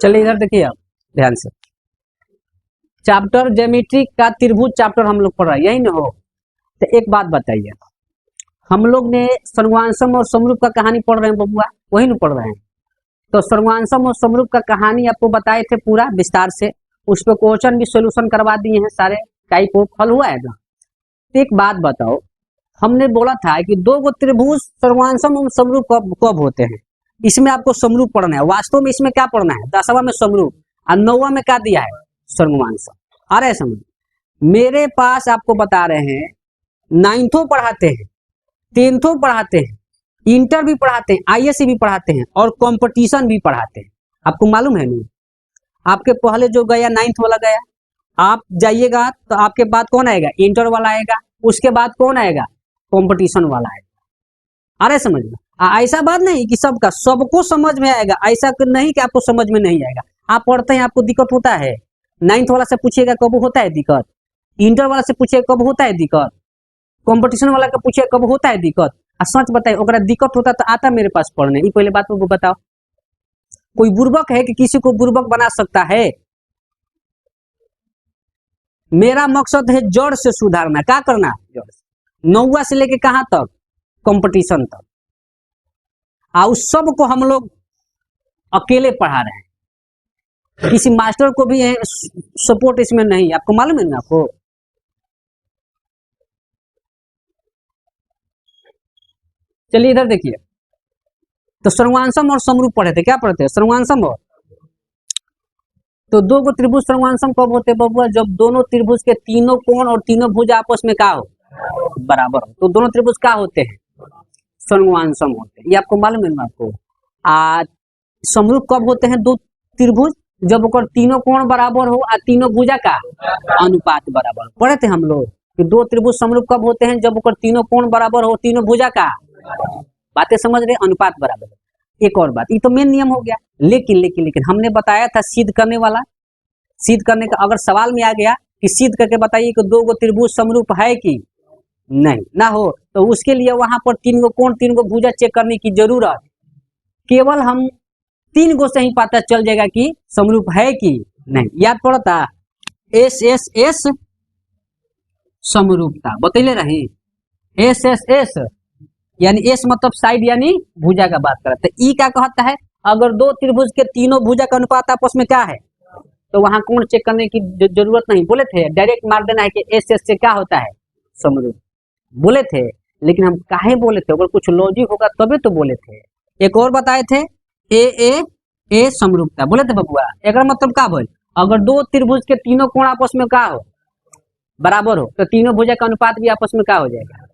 चलिए इधर देखिए आप ध्यान से, चैप्टर ज्योमेट्री का त्रिभुज चैप्टर हम लोग पढ़ रहे हैं, यही ना हो। तो एक बात बताइए, हम लोग ने सर्वांशम और समरूप का कहानी पढ़ रहे हैं बबुआ, वही ना पढ़ रहे हैं। तो सर्वांशम और समरूप का कहानी आपको बताए थे पूरा विस्तार से, उस पर क्वेश्चन भी सोल्यूशन करवा दिए हैं सारे, टाइप ऑफ हल हुआ है ना। तो एक बात बताओ, हमने बोला था कि दो गो त्रिभुज सर्वांशम और समरूप कब होते हैं, इसमें आपको समरूप पढ़ना है। वास्तव में इसमें क्या पढ़ना है, 10वां में समरूप और 9वां में क्या दिया है, सर्वांशम। आ रहे समझ, मेरे पास आपको बता रहे हैं 9th पढ़ाते हैं, 10th पढ़ाते हैं, इंटर भी पढ़ाते हैं, आईएससी भी पढ़ाते हैं और कंपटीशन भी पढ़ाते हैं। आपको मालूम है नहीं, आपके पहले जो गया 9th वाला गया, आप जाइएगा तो आपके बाद कौन आएगा, इंटर वाला आएगा, उसके बाद कौन आएगा, कंपटीशन वाला आएगा। अरे समझ में, ऐसा बात नहीं कि सबका सबको समझ में आएगा, ऐसा नहीं कि आपको समझ में नहीं आएगा। आप पढ़ते हैं, आपको दिक्कत होता है, 9th वाला से पूछिएगा कब होता है दिक्कत, इंटर वाला से पूछिएगा कब होता है दिक्कत, कंपटीशन वाला का पूछिए कब होता है दिक्कत। आ सच बताइए, अगर दिक्कत होता तो आता मेरे पास पढ़ने। ये पहले बात को बताओ, कोई बुर्बक है कि किसी को बुर्बक बना सकता है? मेरा मकसद है जड़ से सुधारना। क्या करना, जड़ से, 9वां से लेके कहां तक, कंपटीशन तक। उस सब को हम लोग अकेले पढ़ा रहे हैं, किसी मास्टर को भी सपोर्ट इसमें नहीं। आपको मालूम है ना, आपको चलिए इधर देखिए, तो सर्वांशम और समरूप पढ़े थे, क्या पढ़ते हैं, सर्वांशम और। तो दो गो त्रिभुज सर्वांशम कब होते हैं बबुआ, जब दोनों त्रिभुज के तीनों कोण और तीनों भुजा आपस में क्या हो, बराबर हो। तो दोनों त्रिभुज क्या होते हैं, सर्वांशम होते हैं। ये आपको मालूम है ना आपको। समरूप कब होते हैं दो त्रिभुज, जब ओकर तीनों कोण बराबर हो और तीनों भुजा का अनुपात बराबर हो। पढ़े थे हम लोग कि दो त्रिभुज समरूप कब होते हैं, जब ओकर तीनों कोण बराबर हो, तीनों भुजा का, बातें समझ रहे, अनुपात बराबर। एक और बात, ये तो मेन नियम हो गया, लेकिन लेकिन लेकिन हमने बताया था सिद्ध करने वाला। सिद्ध करने का अगर सवाल में आ गया कि सिद्ध करके बताइए कि दो गो त्रिभुज समरूप है कि नहीं, ना हो तो उसके लिए वहां पर 3 गो कोण 3 गो भुजा चेक करने की जरूरत, केवल हम 3 गो से ही पता चल जाएगा कि समरूप है कि नहीं। याद पड़ता, एस एस एस समरूपता बतैले रही, एस एस एस यानी एस मतलब साइड यानी भुजा का बात करते। ई क्या कहता है, अगर दो त्रिभुज के तीनों भुजा का अनुपात आपस में क्या है, तो वहां कोण चेक करने की जरूरत नहीं। बोले थे डायरेक्ट मार देना है कि एस एस से क्या होता है, समरूप, बोले थे। लेकिन हम काहे बोले थे, अगर कुछ लॉजिक होगा तभी तो बोले थे। एक और बताए थे, ए समरूपता बोले थे बबुआ। एक मतलब क्या बोल, अगर दो त्रिभुज के तीनों कोण आपस में क्या हो, बराबर हो, तो तीनों भुजा का अनुपात भी आपस में क्या हो जाएगा।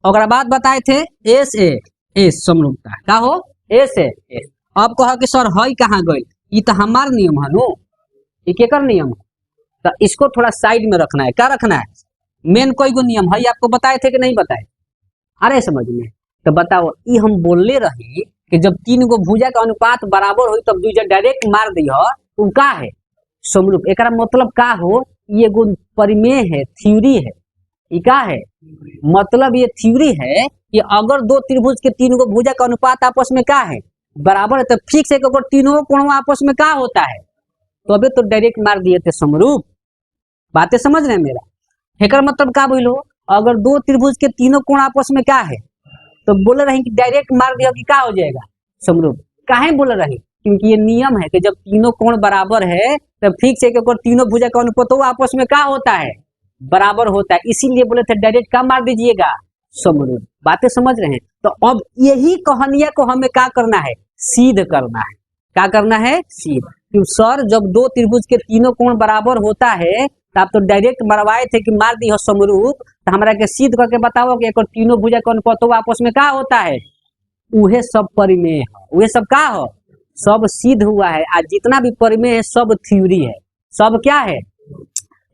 अगर बात बताए थे एस ए समरूपता का हो, एस ए एस। अब कहा कि सर हई कहाँ गई, ये तो हमार नियम है नो, ये केकर नियम है, तो इसको थोड़ा साइड में रखना है। क्या रखना है, मेन कोई को नियम है, आपको बताए थे कि नहीं बताए, अरे समझ में। तो बताओ, ये हम बोलने रही कि जब 3 गो भुजा का अनुपात बराबर हो तब दूजा डायरेक्ट मार दी हो, तो का है समरूप। एक मतलब का हो, ये गुण परिमेय है, थ्योरी है। ये क्या है, मतलब ये थ्योरी है कि अगर दो त्रिभुज के 3 गो भुजा का अनुपात आपस में क्या है, बराबर है, तो फिक्स है कि अगर तीनों कोण आपस में क्या होता है, तो अभी तो डायरेक्ट मार दिए थे समरूप। बातें समझ रहे हैं मेरा, हेकर मतलब क्या बोलो, अगर दो त्रिभुज के तीनों कोण आपस में क्या है, तो बोल रहे हैं कि डायरेक्ट मार दिया कि क्या हो जाएगा, समरूप। काहे बोल रहे हैं, क्योंकि ये नियम है कि जब तीनों कोण बराबर है तो फिक्स है कि अगर तीनों भुजा का अनुपात आपस में क्या होता है, बराबर होता है। इसीलिए बोले थे डायरेक्ट क्या मार दीजिएगा, समरूप। बातें समझ रहे हैं। तो अब यही कहानिया को हमें क्या करना है, सिद्ध करना है। क्या करना है, सिद्ध। क्यों सर, जब दो त्रिभुज के तीनों कोण बराबर होता है तो आप तो डायरेक्ट मरवाए थे कि मार दी हो समरूप, तो हमारा के सिद्ध करके बताओ कि अगर तीनों भुजा का अनुपात आपस में क्या होता है, उहे सब परिमेय है, उहे सब क्या हो, सब सिद्ध हुआ है। आज जितना भी परिमेय है सब थ्योरी है, सब क्या है।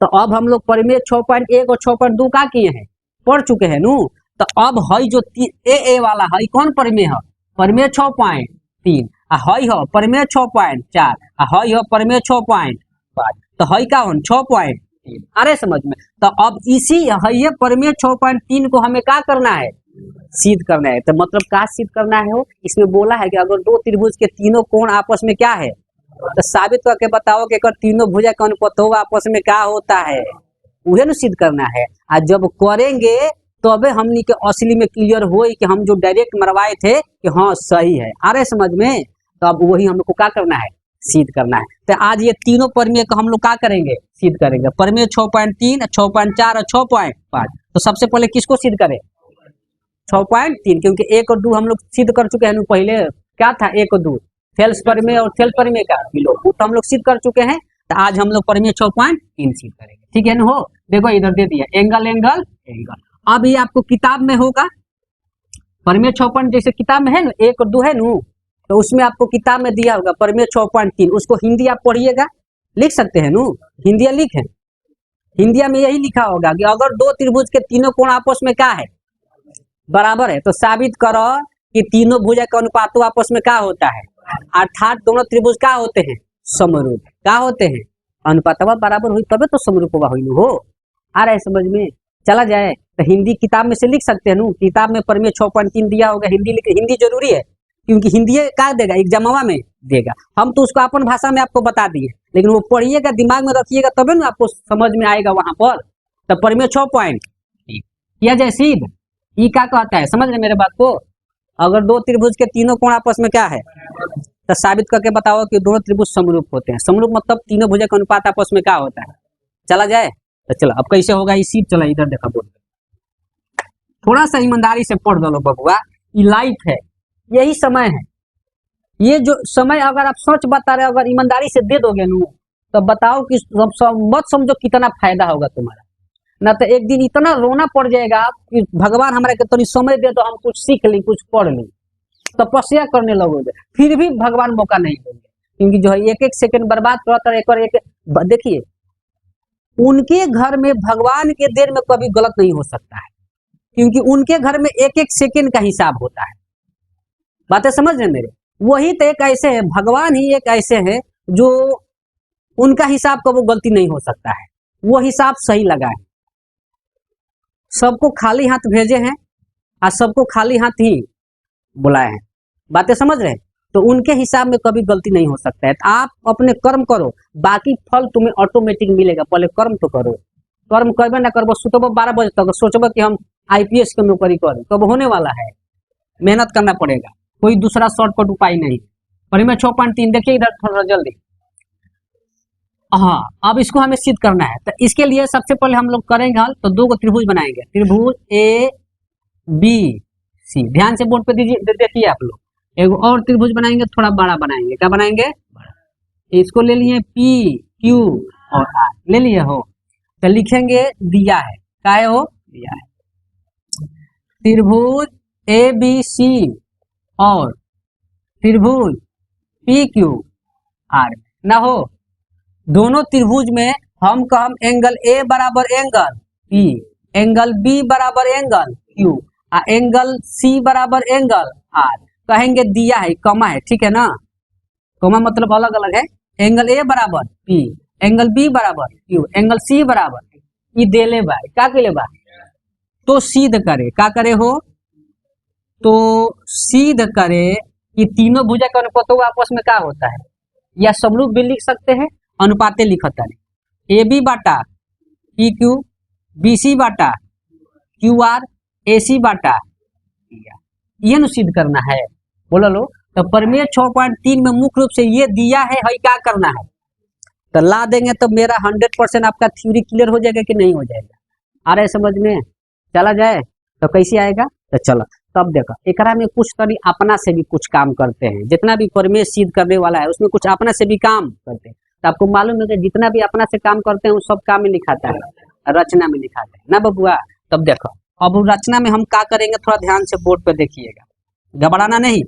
तो अब हम लोग परिमेय 6.1 और 6.2 का किए हैं, पढ़ चुके हैं नु। तो अब हई जो ए वाला हई कौन परिमेय है, परिमेय 6.3, हई हो परिमेय 6.4, हई हो परिमेय 6.5, तो हई का 6.3। अरे समझ में। तो अब इसी हई परिमेय 6.3 को हमें क्या करना है, सिद्ध करना है। तो मतलब क्या सिद्ध करना है हो, इसमें बोला है कि अगर दो त्रिभुज के तीनों कोण आपस में क्या है, तो साबित करके बताओ कि अगर तीनों भुजा का अनुपात होगा आपस में क्या होता है, उहे न सिद्ध करना है। आज जब करेंगे तो अबे हमनी के असली में क्लियर हो कि हम जो डायरेक्ट मरवाए थे कि हाँ सही है, आ रहे समझ में। तो अब वही हम लोग को क्या करना है, सिद्ध करना है। तो आज ये तीनों प्रमेय को हम लोग क्या करेंगे, सिद्ध करेंगे। प्रमेय 6.3, 6.4 और 6.5। तो सबसे पहले किसको सिद्ध करें, 6.3, क्योंकि 1 और 2 हम लोग सिद्ध कर चुके हैं। पहले क्या था 1 और 2 थेल्स प्रमेय और थेल्स प्रमेय का विलोप, तो हम लोग सिद्ध कर चुके हैं। तो आज हम लोग प्रमेय 6.3 सिद्ध करेंगे, ठीक है ना। हो देखो इधर दे दिया एंगल एंगल एंगल। अब ये आपको किताब में होगा प्रमेय 6. जैसे किताब में है ना 1 और 2 है ना, तो उसमें आपको किताब में दिया होगा प्रमेय 6.3। उसको हिंदी आप पढ़िएगा, लिख सकते हैं ना, हिंदिया लिखें। हिंदिया में यही लिखा होगा कि अगर दो त्रिभुज के तीनों कोण आपस में क्या है, बराबर है, तो साबित करो कि तीनों भुजा का अनुपात आपस में क्या होता है, अर्थात दोनों त्रिभुज क्या होते हैं, समरूप। क्या होते हैं, अनुपात बराबर हुई तबे तो समरूप हुई हो। आ रहा है समझ में। चला जाए तो हिंदी किताब में से लिख सकते हैं ना, किताब में प्रमेय 6.3 दिया होगा, हिंदी लिख, हिंदी जरूरी है क्योंकि हिंदी क्या देगा एग्जामवा में देगा। हम तो उसको अपन भाषा में आपको बता दिए, लेकिन वो पढ़िएगा दिमाग में रखिएगा तबे ना आपको समझ में आएगा वहां पर। तो प्रमेय 6.3 किया जाए सिद्ध। ये क्या कहता है, समझ रहे मेरे बात को। अगर दो त्रिभुज के तीनों कोण आपस में क्या है, तो साबित करके बताओ कि दोनों त्रिभुज समरूप होते हैं। समरूप मतलब तीनों भुजा का अनुपात आपस में क्या होता है। चला जाए तो चलो अब कैसे होगा ये सिद्ध। चला इधर देखा बोल, थोड़ा सा ईमानदारी से पढ़ दो बबुआ, ये लाइफ है, यही समय है। ये जो समय अगर आप सच बता रहे हो, अगर ईमानदारी से दे दोगे नू, तो बताओ कि मत समझो कितना फायदा होगा तुम्हारा। ना तो एक दिन इतना रोना पड़ जाएगा कि भगवान हमारे के थोड़ी समय दे तो हम कुछ सीख ली, कुछ पढ़ ली, तपस्या करने लगोगे, फिर भी भगवान मौका नहीं देंगे। क्योंकि जो है एक एक सेकंड बर्बाद करता है। एक देखिए, उनके घर में भगवान के देर में कभी गलत नहीं हो सकता है, क्योंकि उनके घर में एक एक सेकंड का हिसाब होता है। बातें समझ रहे मेरे। वही तो एक ऐसे है, भगवान ही एक ऐसे है जो उनका हिसाब का वो गलती नहीं हो सकता है, वो हिसाब सही लगाए। सबको खाली हाथ भेजे हैं और सबको खाली हाथ ही बुलाए हैं। बातें समझ रहे हैं। तो उनके हिसाब में कभी गलती नहीं हो सकता है। तो आप अपने कर्म करो, बाकी फल तुम्हें ऑटोमेटिक मिलेगा। पहले कर्म तो करो, कर्म करबे ना करबो सुतबो 12 बजे तक, सोचबो कि हम IPS की नौकरी करें, कब होने वाला है। मेहनत करना पड़ेगा, कोई दूसरा शॉर्टकट उपाय नहीं। प्रमेय 6.3 देखिए इधर थोड़ा जल्दी। हाँ, अब इसको हमें सिद्ध करना है। तो इसके लिए सबसे पहले हम लोग करेंगे हल, तो 2 त्रिभुज बनाएंगे, त्रिभुज ABC। ध्यान से बोर्ड पे दीजिए, देखिए आप लोग। एक और त्रिभुज बनाएंगे, थोड़ा बड़ा बनाएंगे। क्या बनाएंगे, इसको ले लिए PQ और R ले लिए हो, तो लिखेंगे दिया है, क्या है हो, दिया है त्रिभुज ABC और त्रिभुज PQR ना हो। दोनों त्रिभुज में हम कहम एंगल A बराबर एंगल P, एंगल B बराबर एंगल Q, एंगल C बराबर एंगल R। कहेंगे दिया है, कमा है, ठीक है ना। कमा मतलब अलग अलग है। एंगल A बराबर P, एंगल B बराबर Q, एंगल C बराबर, ये दे ले बा, क्या के ले बा, तो सिद्ध करे। क्या करे हो, तो सिद्ध करे कि तीनों भुजा का अनुपात आपस में क्या होता है। या समरूप भी लिख सकते हैं, अनुपाते लिखता है। AB बाटा PQ, BC बाटा QR, AC बाटा, ये न सिद्ध करना है। बोलो लो। तो प्रमेय 6.3 में मुख्य रूप से ये दिया है, क्या करना है, तो ला देंगे तो मेरा 100% आपका थ्योरी क्लियर हो जाएगा कि नहीं हो जाएगा। आ रहे समझ में। चला जाए तो कैसे आएगा, तो चलो तब देखो एकरा में कुछ तरी अपना से भी कुछ काम करते हैं। जितना भी प्रमेय सिद्ध करने वाला है उसमें कुछ अपना से भी काम करते हैं। तो आपको मालूम है कि जितना भी अपना से काम करते हैं वो सब काम में लिखाता है, रचना में लिखाते हैं ना बबुआ। तब देखो अब रचना में हम क्या करेंगे, थोड़ा ध्यान से बोर्ड पे देखिएगा, घबराना नहीं।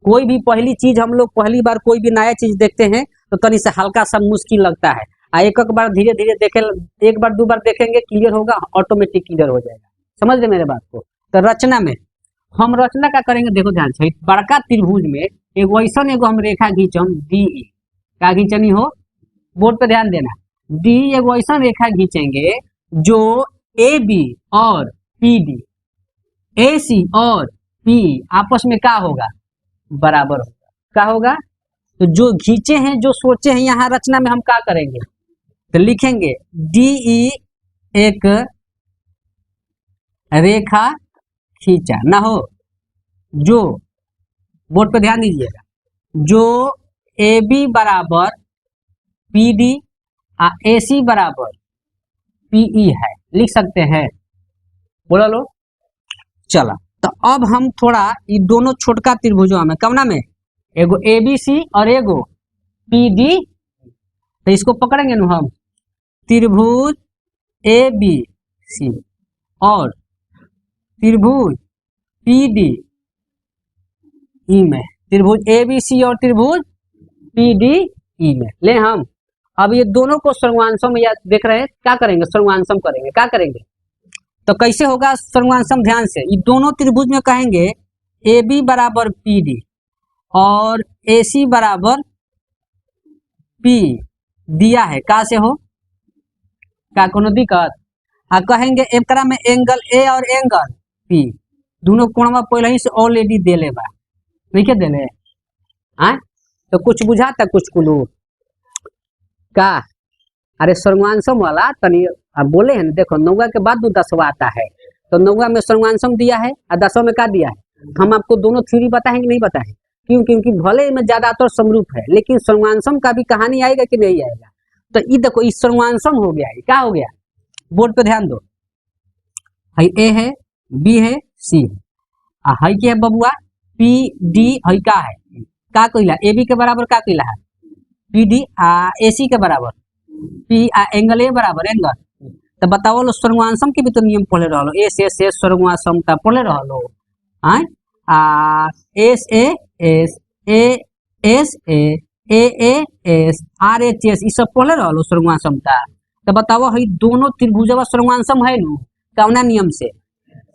कोई भी पहली चीज हम लोग पहली बार कोई भी नया चीज देखते हैं तो तनी से हल्का सा मुश्किल लगता है। एक एक बार धीरे धीरे देखे, 1 बार 2 बार देखेंगे क्लियर होगा, ऑटोमेटिक क्लियर हो जाएगा। समझ रहे मेरे बात को। तो रचना में हम रचना का करेंगे, देखो ध्यान से। बड़का त्रिभुज में एक वैसा एगो हम रेखा खींचम DE, क्या खींचनी हो, बोर्ड पे ध्यान देना। D एक वैसा रेखा खींचेंगे जो AB और PD, AC और P आपस में क्या होगा, बराबर होगा। क्या होगा, तो जो खींचे हैं, जो सोचे हैं, यहाँ रचना में हम क्या करेंगे, तो लिखेंगे डी ई एक रेखा खींचा ना हो, जो बोर्ड पे ध्यान दीजिएगा, जो ए बी बराबर पी डी ए सी बराबर पीई है, लिख सकते हैं, बोला लो। चला, तो अब हम थोड़ा ये दोनों छोटका त्रिभुजों में कवना में एगो ए बी सी और एगो पी डी, तो इसको पकड़ेंगे ना हम, त्रिभुज ए बी सी और त्रिभुज पी डी ई में, त्रिभुज ए बी सी और त्रिभुज पी डी ई में ले हम। अब ये दोनों को सर्वांशम, या देख रहे हैं क्या करेंगे, सर्वांशम करेंगे, क्या करेंगे, तो कैसे होगा सर्वांशम, ध्यान से, ये दोनों त्रिभुज में कहेंगे ए बी बराबर पी डी और ए सी बराबर पी दिया है, का से हो, का कोनो दिक्कत, आ कहेंगे एकरा में एंगल ए और एंगल पी दोनों कोणवा पहले ही से ऑलरेडी देले बा, नहीं के देले हाँ, तो कुछ बुझाता कुछ कुलू का, अरे सर्वांशम वाला तनी अब बोले हैं, देखो 9वां के बाद 10वां आता है, तो 9वां में सर्वांशम दिया है और 10वां में क्या दिया है, हम आपको दोनों थ्योरी बताएंगे, नहीं बताएं क्यों, क्योंकि भले में ज्यादातर समरूप है, लेकिन सर्वांशम का भी कहानी आएगा कि नहीं आएगा, तो ये देखो इस सर्वांशम हो गया है, क्या हो गया, बोर्ड पे ध्यान दो, है ए है, बी है, सी है, है क्या है बबुआ, पी डी है, का है, का कहिला ए बी के बराबर का कहिला है, पी डी ए सी के बराबर पी एंगल ए बराबर एंगल, तो बताओ लो सर्वांशम के भी तो नियम पढ़े रहो, एस एस एस सर्वांशम का पढ़े रहो, S A S A S A S R H S, ये सब पढ़े रहो सर्वांशम का, तो बताओ है दोनों त्रिभुजवा सर्वांशम है नु, कौना नियम से,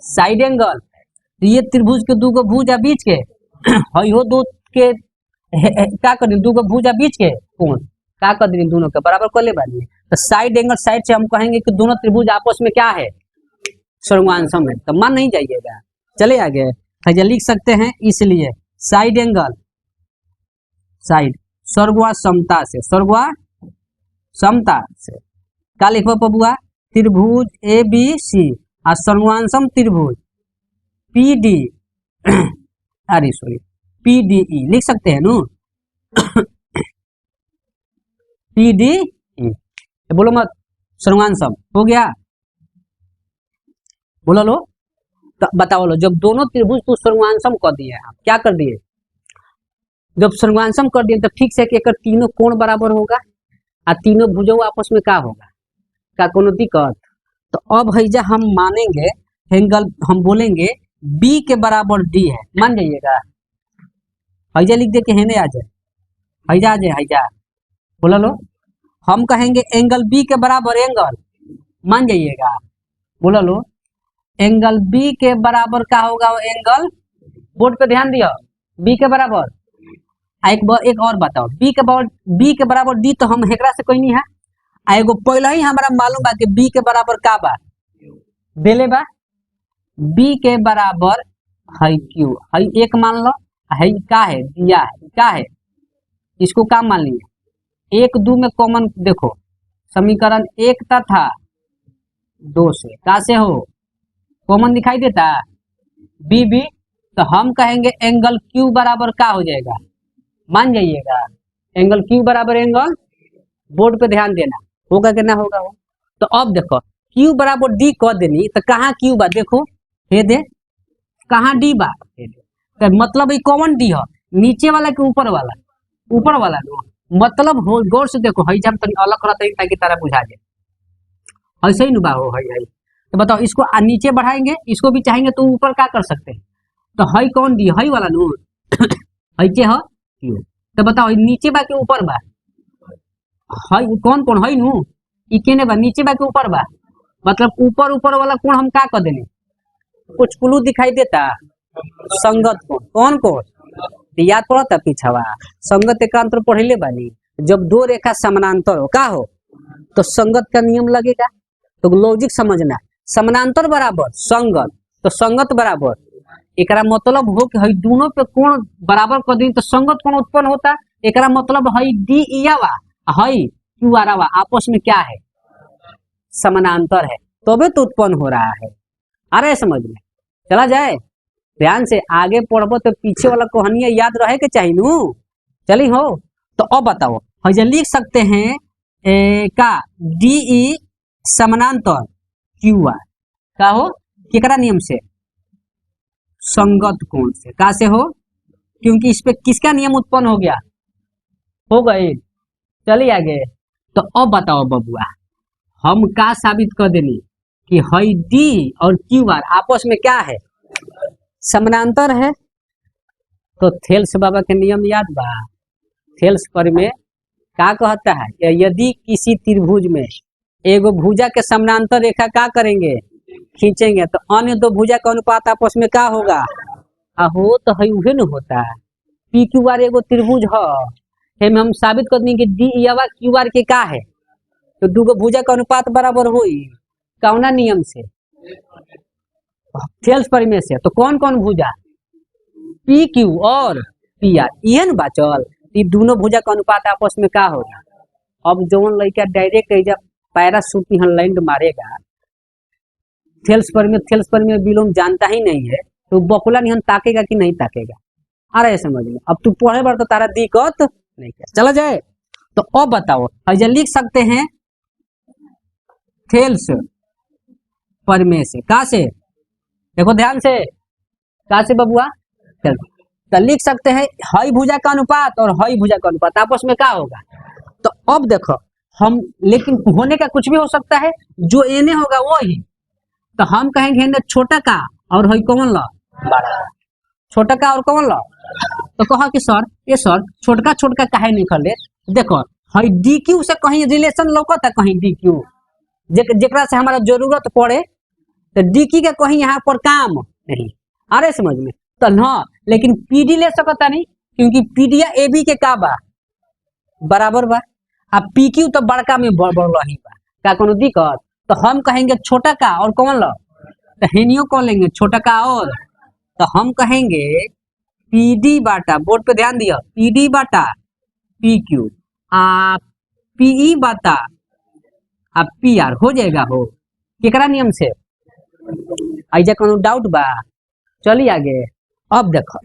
साइड एंगल, तो ये त्रिभुज के दूगो भुजा बीच के है हो दो के क्या कर दूगो भुजा बीच के कोण क्या कर दी, दोनों के बराबर कर ले बानी, तो साइड एंगल साइड से हम कहेंगे कि दोनों त्रिभुज आपस में क्या है, सर्वांशम है, तो मान नहीं जाइएगा, चले आगे, है लिख सकते हैं, इसलिए साइड एंगल, साइड सर्वा समता से, सर्वा समता से क्या लिखो बबुआ, त्रिभुज ए बी सी और सर्वांशम त्रिभुज पी डी अरे सॉरी पी डी ई लिख सकते हैं नु पी डी ई, बोलो मत, सर्वांशम हो गया, बोलो लो, तो बताओ लो, जब दोनों त्रिभुज तो सर्वांशम कर दिए, आप क्या कर दिए, जब सर्वांशम कर दिए तो ठीक से कि एक तीनों कोण बराबर होगा और तीनों भुजों आपस में क्या होगा, क्या कोनो दिक्कत, तो अब हैजा हम मानेंगे एंगल, हम बोलेंगे बी के बराबर डी है, मान जाइएगा, हैजा लिख दे के हेने आ जाए, हैजा आ जाए, हैजा बोला लो, हम कहेंगे एंगल बी के बराबर एंगल, मान जाइएगा, बोला लो, एंगल बी के बराबर क्या होगा, एंगल, बोर्ड पे ध्यान दियो, बी के बराबर, एक और बताओ, बी के बराबर डी तो हम हेकरा से कोई नहीं है, एगो पहले ही हमारा मालूम बा कि बी के बराबर का बा, देले बा, बी के बराबर है क्यू, है एक मान लो, है का है दिया है, क्या है, इसको क्या मान लिया, 1 2 में कॉमन देखो, समीकरण 1 तथा 2 से का से हो कॉमन दिखाई देता, बी बी, तो हम कहेंगे एंगल क्यू बराबर का हो जाएगा, मान जाइएगा, एंगल क्यू बराबर एंगल, बोर्ड पे ध्यान देना, होगा कि ना होगा हो, तो अब देखो क्यू बराबर डी कर देनी, तो कहाँ क्यू बा देखो, हे दे कहाँ डी बा, तो मतलब ये कॉमन डी है, नीचे वाला के ऊपर वाला नो, मतलब हो, गौर से देखो, है जब तनी अलग रहता है ताकि तारा बुझा जाए, ऐसे ही नुबा हो, है, तो बताओ इसको नीचे बढ़ाएंगे, इसको भी चाहेंगे तो ऊपर क्या कर सकते हैं, तो है कौन डी, है वाला नो है के है क्यू, तो बताओ नीचे बा के ऊपर बा, है कौन कौन है नु, ई केने बा, नीचे बा के ऊपर बा, मतलब ऊपर वाला कोण हम क्या कर देने, कुछ क्लू दिखाई देता, संगत कोण, कौन याद पड़ता पीछावा, संगत एकांतर पढ़ले बानी, जब दो रेखा समानांतर हो का हो तो संगत का नियम लगेगा, तो लॉजिक समझना, समानांतर बराबर संगत, तो संगत बराबर, एकरा मतलब हो कि दोनों पे कोण बराबर कर दी तो संगत कोण उत्पन्न होता, एकरा मतलब हई डी इयावा हई क्यू आरवा आपस में क्या है, समानांतर है, तबे तो उत्पन्न हो रहा है। आ रहा है समझ में? चला जाए ध्यान से, आगे पढ़बो तो पीछे वाला कहानियां याद रहे के चाहिए नू। चली हो तो अब बताओ, हई लिख सकते हैं का डी ई समानांतर क्यू आर का हो केकरा नियम से, संगत कोण से। का से हो, क्योंकि इस पे किसका नियम उत्पन्न हो गया, हो गई। चलिए आगे। तो अब बताओ बबुआ, हम का साबित कर देनी कि हई डी और क्यू आर आपस में क्या है, समानांतर है। तो थेल्स बाबा के नियम याद बा, थेल्स पर में क्या कहता है, यदि किसी त्रिभुज में एगो भुजा के समानांतर रेखा क्या करेंगे, खींचेंगे, तो अन्य दो भुजा का अनुपात आपस में क्या होगा, हो तो है उहे न होता है। पी क्यू आर एगो त्रिभुज है, हम साबित कर देंगे कि डी या क्यू आर के का है, तो दूगो भुजा का अनुपात बराबर हुई कौना नियम से, थेल्स परिमेय से। तो कौन कौन भुजा, पी क्यू और पी आर, ये न बाचल, ये दोनों भुजा का अनुपात आपस में क्या होगा। अब जौन लड़का डायरेक्ट पैराशूट लैंड मारेगा, थेल्स परिमेय विलोम जानता ही नहीं है, तो बकुला निहन ताकेगा कि नहीं ताकेगा। आ रहा है समझ में? अब तू पढ़े बार तो तारा दिक्कत नहीं कर। चला जाए तो अब बताओ, ऐसा लिख सकते हैं थेल्स परिमेय से। का से, देखो ध्यान से, का से बबुआ, तो लिख सकते हैं हई भुजा का अनुपात और हई भुजा का अनुपात आपस में क्या होगा। तो अब देखो हम, लेकिन होने का कुछ भी हो सकता है, जो एने होगा वो ही। तो हम कहेंगे छोटा का और हई कौन ला, बड़ा, छोटा का और कौन ला। तो कहा कि सर ये सर छोटका छोटका काहे नहीं कर ले, देखो हई डी क्यू से कहीं रिलेशन लौकता, कहीं डी क्यू जेकरा से हमारा जरूरत पड़े, तो डी की का कहीं यहाँ पर काम नहीं। आ रहे समझ में? तो ना, लेकिन पीडी ले सकता नहीं, क्योंकि पीडिया ए बी के का बा, बराबर बा, अब पी क्यू तो बड़का में बढ़ ही बा, का कोनो दिक्कत। तो हम कहेंगे छोटा का और कौन ला, तो हेनियो कौन लेंगे, छोटा का और, तो हम कहेंगे पीडी बाटा, बोर्ड पे ध्यान दिया, पीडी बाटा पी क्यू पीई बाटा अब पी आर हो जाएगा। हो केकरा नियम से, ऐजा कोनो डाउट बा? चलिए आगे। अब देखो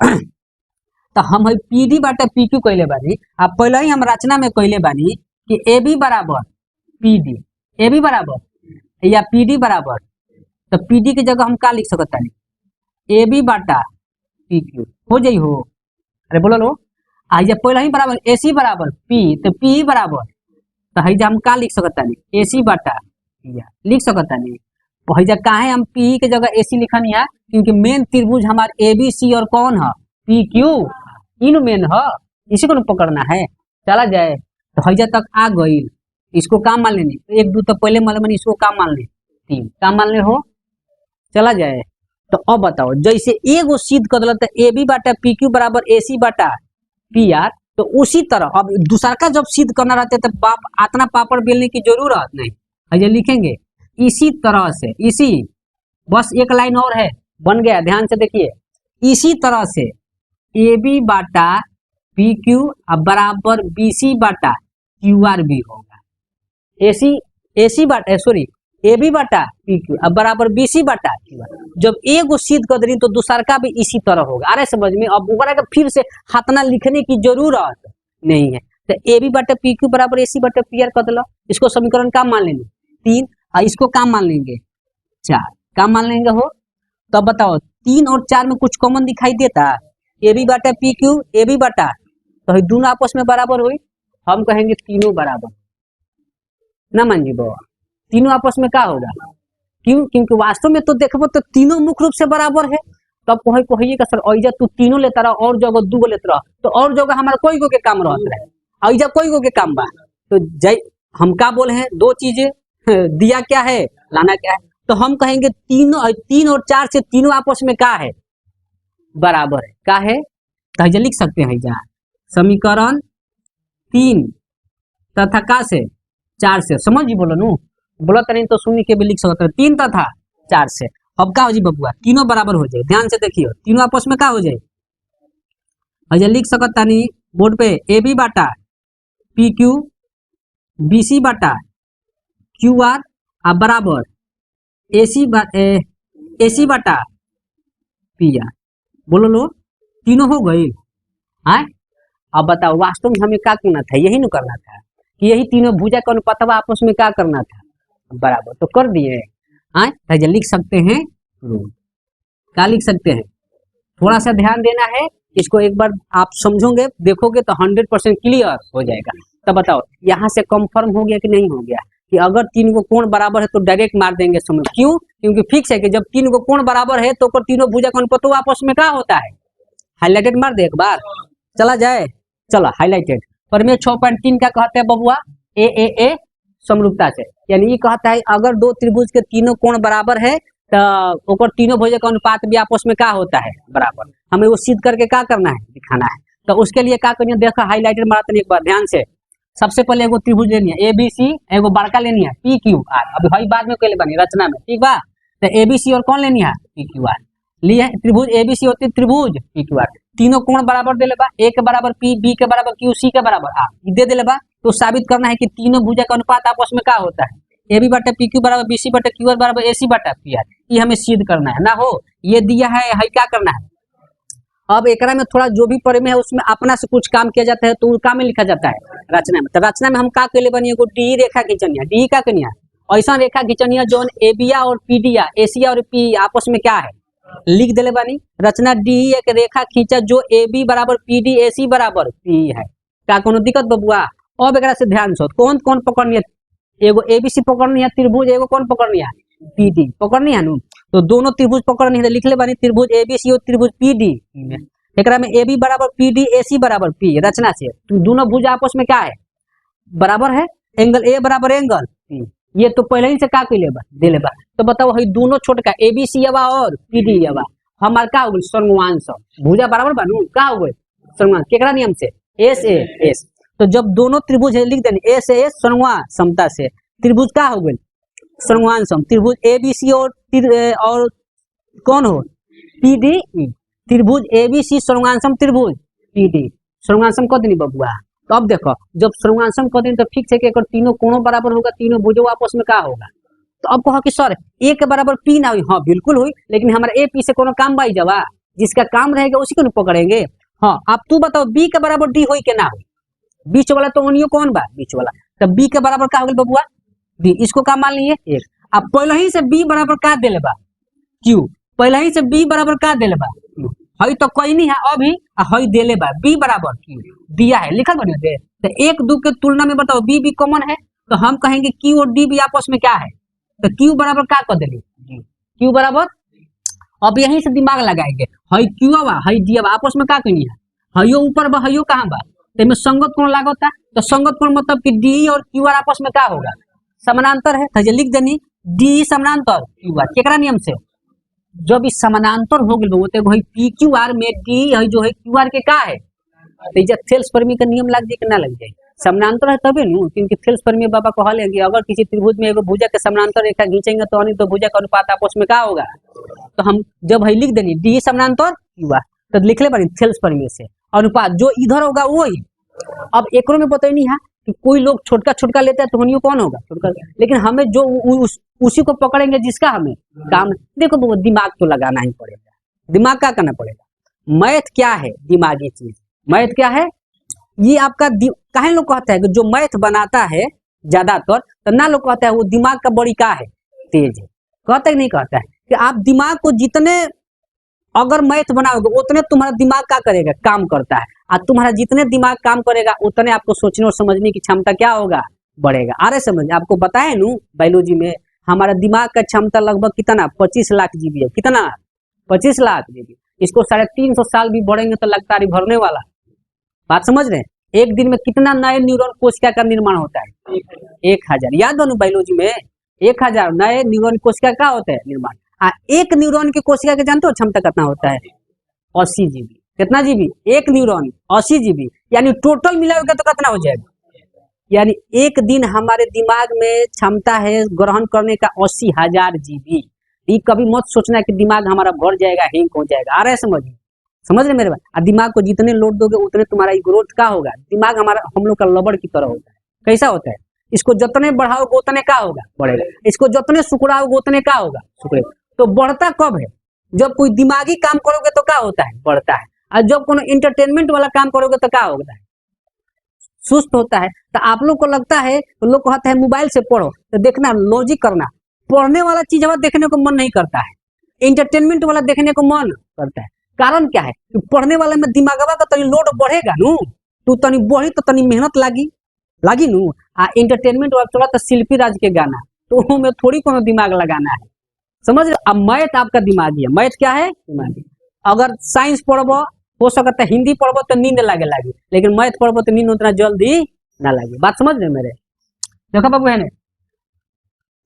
तो हम है पीडी बाटा पी क्यू कहले बानी, अब पहले ही हम रचना में कहले बानी कि ए बी बराबर पीडी, ए बी बराबर या पीडी बराबर, तो पीडी की जगह हम का लिख सकता है, ए बी बाटा पी क्यू हो जाई। हो अरे बोलो लो, आई जब पहले ही बराबर ए सी बराबर पी, तो पी बराबर, तो हई हम का लिख सकता नहीं, ए सी बाटा लिख सकता नहीं। हईजा काहे हम पी के जगह ए सी लिखनी है, क्योंकि मेन त्रिभुज हमारे ए बी सी और कौन है, पी क्यू, इन मेन है, इसी को पकड़ना है। चला जाए तो हईजा तक आ गई, इसको काम मान लेनी, एक दो तो पहले मान, इसको काम मान ले, तीन काम मान ले। हो चला जाए तो अब बताओ, जैसे एगो सिद्ध कर दिला तो ए बी बाटा पी क्यू बराबर ए सी बाटा पी आर, तो उसी तरह अब दूसरा का जब सिद्ध करना रहता है तो इतना पापड़ बेलने की जरूरत नहीं है, लिखेंगे इसी तरह से, इसी, बस एक लाइन और है, बन गया। ध्यान से देखिए, इसी तरह से ए बी बाटा पी क्यू बराबर बी सी बाटा क्यू आर भी होगा, ए सी बाटा सॉरी ए बी बाटा पी क्यू बराबर बी सी बाटा क्यू आर। जब एगो सिद्ध कर दी तो दूसरा का भी इसी तरह होगा। अरे समझ में? अब ऊपर का फिर से हाथना लिखने की जरूरत नहीं है। तो ए बी बाटा पी क्यू बराबर ए सी बाटा पी आर कर दिला, इसको समीकरण काम मान लेंगे 3, और इसको काम मान लेंगे 4, काम मान लेंगे। हो तो बताओ 3 और 4 में कुछ कॉमन दिखाई देता, ए बी बाटा पी क्यू ए बी बाटा, तो दोनों आपस में बराबर हुई, हम कहेंगे तीनों बराबर ना मान जी बाबा, तीनों आपस में क्या होगा, क्यों, क्योंकि वास्तव में तो देखो तो तीनों मुख्य रूप से बराबर है। तब कहिएगा सर ऐजा तू तीनों लेता रहा और जगह दूगो लेता रहा, तो और जगह हमारा कोई गो के काम रहता है, ऐजा कोई गो के काम बा। तो जय हम क्या बोले हैं, दो चीजें दिया क्या है, लाना क्या है, तो हम कहेंगे तीनों, 3 और 4 से तीनों आपस में क्या है, बराबर है। क्या है, तो लिख सकते हैं जहाँ समीकरण 3 तथा का से 4 से, समझ जी बोलो नू, बोला नहीं तो सुन के भी लिख सकते हैं 3 तथा 4 से। अब क्या हो जी बबुआ, तीनों बराबर हो जाए। ध्यान से देखिए, तीनों आपस में क्या हो जाए, अजय लिख सकता नहीं बोर्ड पे ए बी बाटा पी क्यू बी सी बाटा क्यू आर अब बराबर ए सी बाटा पी आर। बोलो लो, तीनों हो गई। हाँ, अब बताओ वास्तव में हमें क्या करना था, यही न करना था कि यही तीनों भुजा का अनुपातवा आपस में क्या करना था, बराबर। तो कर दिए। हाँ, तो लिख सकते हैं रूल। क्या लिख सकते हैं, थोड़ा सा ध्यान देना है इसको, एक बार आप समझोगे देखोगे तो 100% क्लियर हो जाएगा। तो बताओ यहाँ से कंफर्म हो गया कि नहीं हो गया कि अगर तीन को कोण बराबर है तो डायरेक्ट मार देंगे समझ। क्यों? क्योंकि फिक्स है कि जब तीन को कोण बराबर है तो तीनों भुजा का अनुपात आपस में क्या होता है, हाईलाइटेड मार दे एक बार, चला जाए। चलो हाईलाइटेड प्रमेय 6.3 का कहते हैं बबुआ ए समरूपता से, यानी ये कहता है अगर दो त्रिभुज के तीनों कोण बराबर है तो तीनों भुजा का अनुपात भी आपस में क्या होता है, बराबर। हमें वो सिद्ध करके क्या करना है, दिखाना है। तो उसके लिए क्या करिए, देखो हाईलाइटेड मारते एक बार ध्यान से। सबसे पहले एगो त्रिभुज लेनी है ए बी सी, एगो बड़का लेनी है पी क्यू आर। अभी भाई बाद में कहले बनी रचना में, ठीक बा। तो ए बी सी और कौन लेनी है, पी क्यू आर लिए त्रिभुज ए बी सी होती है त्रिभुज पी क्यू आर। तीनों कोण बराबर दे लेबा, ए के बराबर पी, बी के बराबर क्यू, सी के बराबर आर, दे दे लेबा। तो साबित करना है कि तीनों भुजा का अनुपात आपस में क्या होता है, ए बी बटे पी क्यू बराबर बी सी बटे क्यू आर बराबर ए सी बटा पी आर। ये हमें सिद्ध करना है ना हो, ये दिया है क्या करना है। अब एकरा में थोड़ा जो भी प्रमेय है उसमें अपना से कुछ काम किया जाता है, तो काम में लिखा जाता है रचना में। तो रचना में हम क्या के लिए बनी, एगो डी रेखा खींचनिया, डी का कनिया ऐसा रेखा खींचनिया जोन एबिया और पीडिया, एशिया और पी आपस में क्या है, लिख देले बानी। रचना डी एक रेखा खींचा जो ए बी बराबर पी डी ए सी बराबर पी है। क्या कोनो दिक्कत बबुआ? अब एक से ध्यान से कौन कौन पकड़नी है, एगो ए बी सी पकड़नी है त्रिभुज, एगो कौन पकड़नी है पी डी पकड़नी है नु। तो दोनों त्रिभुज पकड़नी है, लिख ले बानी त्रिभुज ए बी सी और त्रिभुज पी डी में। एकरा में ए बी बराबर पी डी ए सी बराबर पी, रचना से दोनों भुजा आपस में क्या है, बराबर है। एंगल ए बराबर एंगल पी, ये तो पहले ही से क्या के लेबा दे लेबा। तो बताओ हई दोनों छोटका ए बी सी अवा और पी डी अवा हमार का हो गइल सर्वमांश, भुजा बराबर बानू का हो गइल सर्वमांश, केकरा नियम से एस ए एस। तो जब दोनों त्रिभुज लिख देनी एस ए एस सर्वमा समता से, त्रिभुज का हो गइल सर्वमांशम, त्रिभुज ए बी सी और कौन हो पी डी, त्रिभुज ए बी सी सर्वमांशम त्रिभुज पी डी सर्वमांशम कद नहीं बबुआ। तो अब देखो जब सर्वमांशम कद नहीं तो फिक्स है कि अगर तीनों कोणों बराबर होगा, तीनों भुजों आपस में क्या होगा। तो अब कहो कि सर ए के बराबर पी ना हुई, हाँ बिल्कुल हुई, लेकिन हमारा ए पी से कोनो काम बाई जवा, जिसका काम रहेगा उसी को पकड़ेंगे। हाँ अब तू बताओ बी के बराबर डी हुई के ना हुई, बीच वाला तो ओनियो कौन बा बीच वाला, तो बी के बराबर का हो गया बबुआ डी, इसको क्या मान लिए एक। अब पहले ही से बी बराबर का दे लेबा क्यू, पहले ही से बी बराबर का दे लेबा क्यू, हई तो कोई नहीं है अभी हई दे लेबा बी बराबर क्यू दिया है लिखल बनियो दे। तो एक दो के तुलना में बताओ बी कॉमन है, तो हम कहेंगे क्यू और डी भी आपस में क्या है, तो क्यू बराबर क्या कर देली क्यू बराबर। अब यहीं से दिमाग लगाएंगे, हई क्यू आवा हई डी आवा आपस में क्या करनी है, हइयो ऊपर बा हइयो कहाँ बा, तो में संगत कोण लागता। तो संगत कोण मतलब कि डी और क्यू आर आपस में क्या होगा, समानांतर है। तो लिख देनी डी समानांतर क्यू आर, केकरा नियम से, जब इस समानांतर हो गए वो तो वही पी क्यू आर में डी है जो है क्यू आर के का है, तो जब थेल्स परमी का नियम लग जाए कि ना लग जाए, समानांतर है तभी नहीं, क्योंकि थेल्स परमी बाबा कह लेंगे अगर किसी त्रिभुज में एगो भुजा के समानांतर रेखा खींचेंगे तो नहीं तो भुजा का अनुपात आपस में क्या होगा। तो हम जब है लिख देनी डी समानांतर क्यू आर, तो लिख ले बनी थेल्स परमी से अनुपात जो इधर होगा वो ही। अब एक में पता ही नहीं है कि कोई लोग छोटका छोटका लेते हैं तो होनियो कौन होगा छोटका, लेकिन हमें जो उसी को पकड़ेंगे जिसका हमें काम। देखो वो दिमाग तो लगाना ही पड़ेगा, दिमाग क्या करना पड़ेगा। मैथ क्या है, दिमागी चीज। मैथ क्या है, ये आपका काहे लोग कहता है कि जो मैथ बनाता है ज्यादातर तो ना लोग कहता है वो दिमाग का बड़ी का है तेज है, कहता है नहीं कहता है कि आप दिमाग को जितने अगर मैथ बनाओगे उतने तुम्हारा दिमाग क्या करेगा, काम करता है। और तुम्हारा जितने दिमाग काम करेगा उतने आपको सोचने और समझने की क्षमता क्या होगा, बढ़ेगा। आ रहे समझ, आपको बताए नू बायोलॉजी में हमारा दिमाग का क्षमता लगभग कितना 25 लाख जीबी है, कितना 25 लाख जीबी। इसको 350 साल भी बढ़ेंगे तो लगता है भरने वाला। बात समझ रहे हैं, एक दिन में कितना नए न्यूरॉन कोशिका का निर्माण होता है, 1000। याद बनू बायोलॉजी में 1000 नए न्यूरॉन कोशिका का होता है निर्माण। एक न्यूरॉन की कोशिका के जानते हो क्षमता कितना होता है, 80 जीबी। कितना जीबी, एक न्यूरॉन 80 जीबी, यानी टोटल मिलाओगे तो कितना हो जाएगा, यानी एक दिन हमारे दिमाग में क्षमता है ग्रहण करने का 80,000 जीबी। ये कभी मत सोचना कि दिमाग हमारा भर जाएगा, हिंक हो जाएगा। आ रहा है समझ, समझ रहे मेरे बात। और दिमाग को जितने लोड दोगे उतने तुम्हारा ग्रोथ का होगा। दिमाग हमारा हम लोग का लबड़ की तरह होता है। कैसा होता है? इसको जितने बढ़ाओगे उतने का होगा, बढ़ेगा। इसको जितने सुकड़ाओगे उतने का होगा, सुकड़ेगा। तो बढ़ता कब है? जब कोई दिमागी काम करोगे तो क्या होता है? बढ़ता है। और जब कोनो इंटरटेनमेंट वाला काम करोगे तो क्या होता है? सुस्त होता है। तो आप लोग को लगता है, तो लोग कहते हैं मोबाइल से पढ़ो, तो देखना लॉजिक करना, पढ़ने वाला चीज हमारा देखने को मन नहीं करता है, इंटरटेनमेंट वाला देखने को मन करता है। कारण क्या है? कि पढ़ने वाले में दिमागवा का तनी लोड बढ़ेगा नू, तू तनी बढ़ी तो तनी मेहनत लागी नू। आ इंटरटेनमेंट वाला थोड़ा तो शिल्पी राज के गाना, तो में थोड़ी कोनो दिमाग लगाना है, समझ रहे? अब मैथ आपका दिमागी है। मैथ क्या है? दिमागी। अगर साइंस पढ़बो, हो सकता है हिंदी पढ़बो तो नींद लागी, लेकिन मैथ पढ़बो तो नींद उतना जल्दी ना लगे। बात समझ रहे मेरे? देखो बाबू है,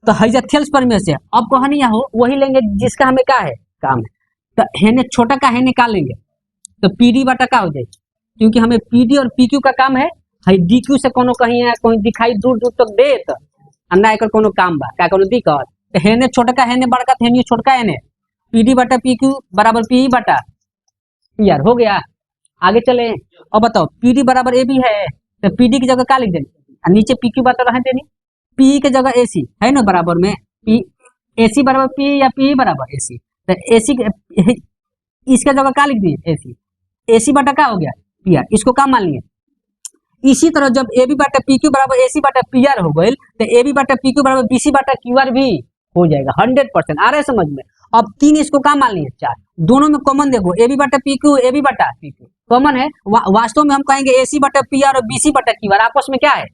तो हेल्स पर में से अब कहानी हो वही लेंगे जिसका हमें क्या है, काम है। तो हेने छोटा का हेने का लेंगे, तो पीडी बटा का हो जाए, क्योंकि हमें पीडी और पीक्यू का काम है। डीक्यू से कोनो कहीं है कोई दिखाई दूर दूर तक दे तो ना एकर कोनो काम बा, का कोनो दिक्कत। तो हेने छोटा का हेने बड़का, तो हेने छोटका हेने पीडी बटा पीक्यू बराबर पी बटा यार हो गया। आगे चले। अब बताओ पीडी बराबर ए बी है, तो पीडी की जगह क्या लिख देनी, नीचे पीक्यू बता रहे देनी, पी की जगह एसी है ना बराबर में पी, एसी बराबर पी या पी बराबर एसी। तो एसी इसका जगह क्या लिख दिए, एसी। एसी बटा क्या हो गया, पी आर। इसको क्या मान लिए? इसी तरह जब ए बी बटा पी क्यू बराबर एसी बटा पी आर हो गई, तो ए बी बटा पी क्यू बराबर बीसी बटा क्यू आर भी हो जाएगा 100%। आ रहे समझ में? अब तीन इसको क्या मान लिए, चार। दोनों में कॉमन देखो, ए बी बटा पी क्यू, ए बी बटा पी क्यू कॉमन है। वास्तव में हम कहेंगे एसी बटा पी आर और बीसी बटा क्यू आर आपस में क्या है,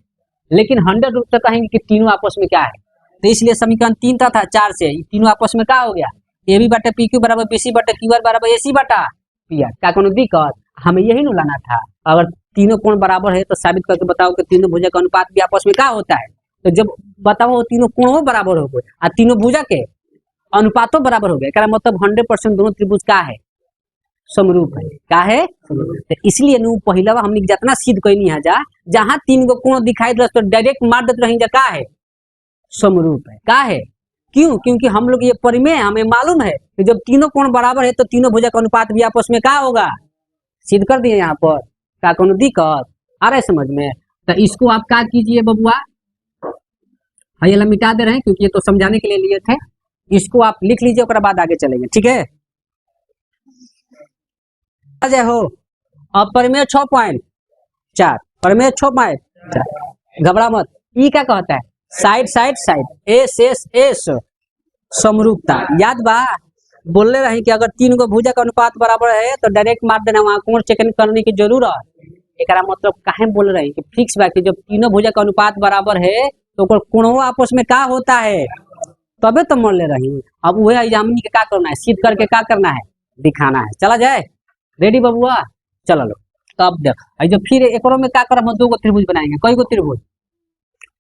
लेकिन 100 से कहेंगे कि तीनों आपस में क्या है। तो इसलिए समीकरण 3 था 4 से, तीनों आपस में क्या हो गया, ए बी बटा पी क्यू बराबर बीसी बटा क्यू आर बराबर एसी बटा पी आर। क्या कोनो दिक्कत? हमें यही न लाना था। अगर तीनों कोण बराबर है तो साबित करके बताओ कि तीनों भुजा का अनुपात भी आपस में क्या होता है। तो जब बताओ तीनों कोणों बराबर हो गए और तीनों भुजा के अनुपातों बराबर हो गए, क्या मतलब 100% दोनों त्रिभुज का है, समरूप है। क्या है? तो इसलिए नु पहिलवा हमने जितना सिद्ध कइनी है जा, जहां तीन गो कोण दिखाई दे तो डायरेक्ट मार देते रही, का है, समरूप है। का है? क्यों? क्योंकि हम लोग ये परिमेय हमें मालूम है कि जब तीनों कोण बराबर है तो तीनों भुजा का अनुपात भी आपस में क्या होगा, सिद्ध कर दिए यहाँ पर। क्या कोनो दिक्कत आ रहा है समझ में? तो इसको आप क्या कीजिए बबुआ, ये मिटा दे रहे हैं क्योंकि ये तो समझाने के लिए लिए थे। इसको आप लिख लीजिए, उसके बाद आगे चलेंगे, ठीक है? जय हो। अब परिमेय 6.4, परिमेय 6.4, घबरा मत। ई क्या कहता है, side side side, S S S, समरूपता। याद बा बोलने रहे कि अगर तीन गो भुजा का अनुपात बराबर है तो डायरेक्ट मार देना, वहां कोण चेक करने की जरूरत। एकरा मतलब काहे बोल रहे हैं कि फिक्स बा कि जब तीनों भुजा का अनुपात बराबर है तो कोणों आपस में क्या होता है, तबे तो मान ले रही। अब वह एग्जामिनी के क्या करना है, सिद्ध करके क्या करना है, दिखाना है। चला जाए, रेडी बबुआ, चलो लो। तो अब देख जो फिर एक में क्या करम, दो गो त्रिभुज बनाएंगे। कई गो त्रिभुज,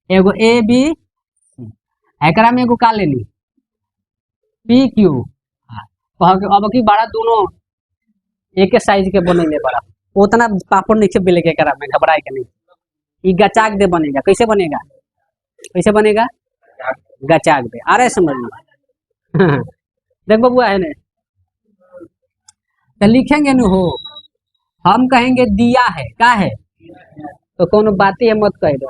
एगो ए बी, एकरा में एगो का ले ली पी क्यू। अब की बड़ा दोनों एक साइज के बनेंगे, बड़ा उतना पापड़ नीचे बेले के करा में, घबराए के नहीं। ये गचाक दे बनेगा। कैसे बनेगा, कैसे बनेगा, गचाक दे। आ रहे समझ में? देख बबुआ है ने, तो लिखेंगे न हो, हम कहेंगे दिया है, क्या है, तो कोनो बात ही मत कह दो।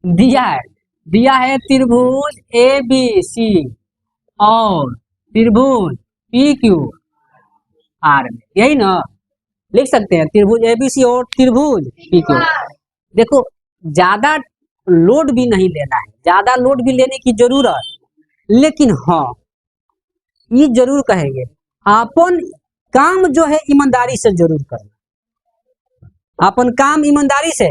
दिया है, दिया है त्रिभुज ए बी सी और त्रिभुज पी क्यू आर में, यही ना लिख सकते हैं, त्रिभुज एबीसी और त्रिभुज पी क्यू। देखो ज्यादा लोड भी नहीं लेना है, ज्यादा लोड भी लेने की जरूरत, लेकिन हाँ ये जरूर कहेंगे अपन काम जो है ईमानदारी से जरूर करना, अपन काम ईमानदारी से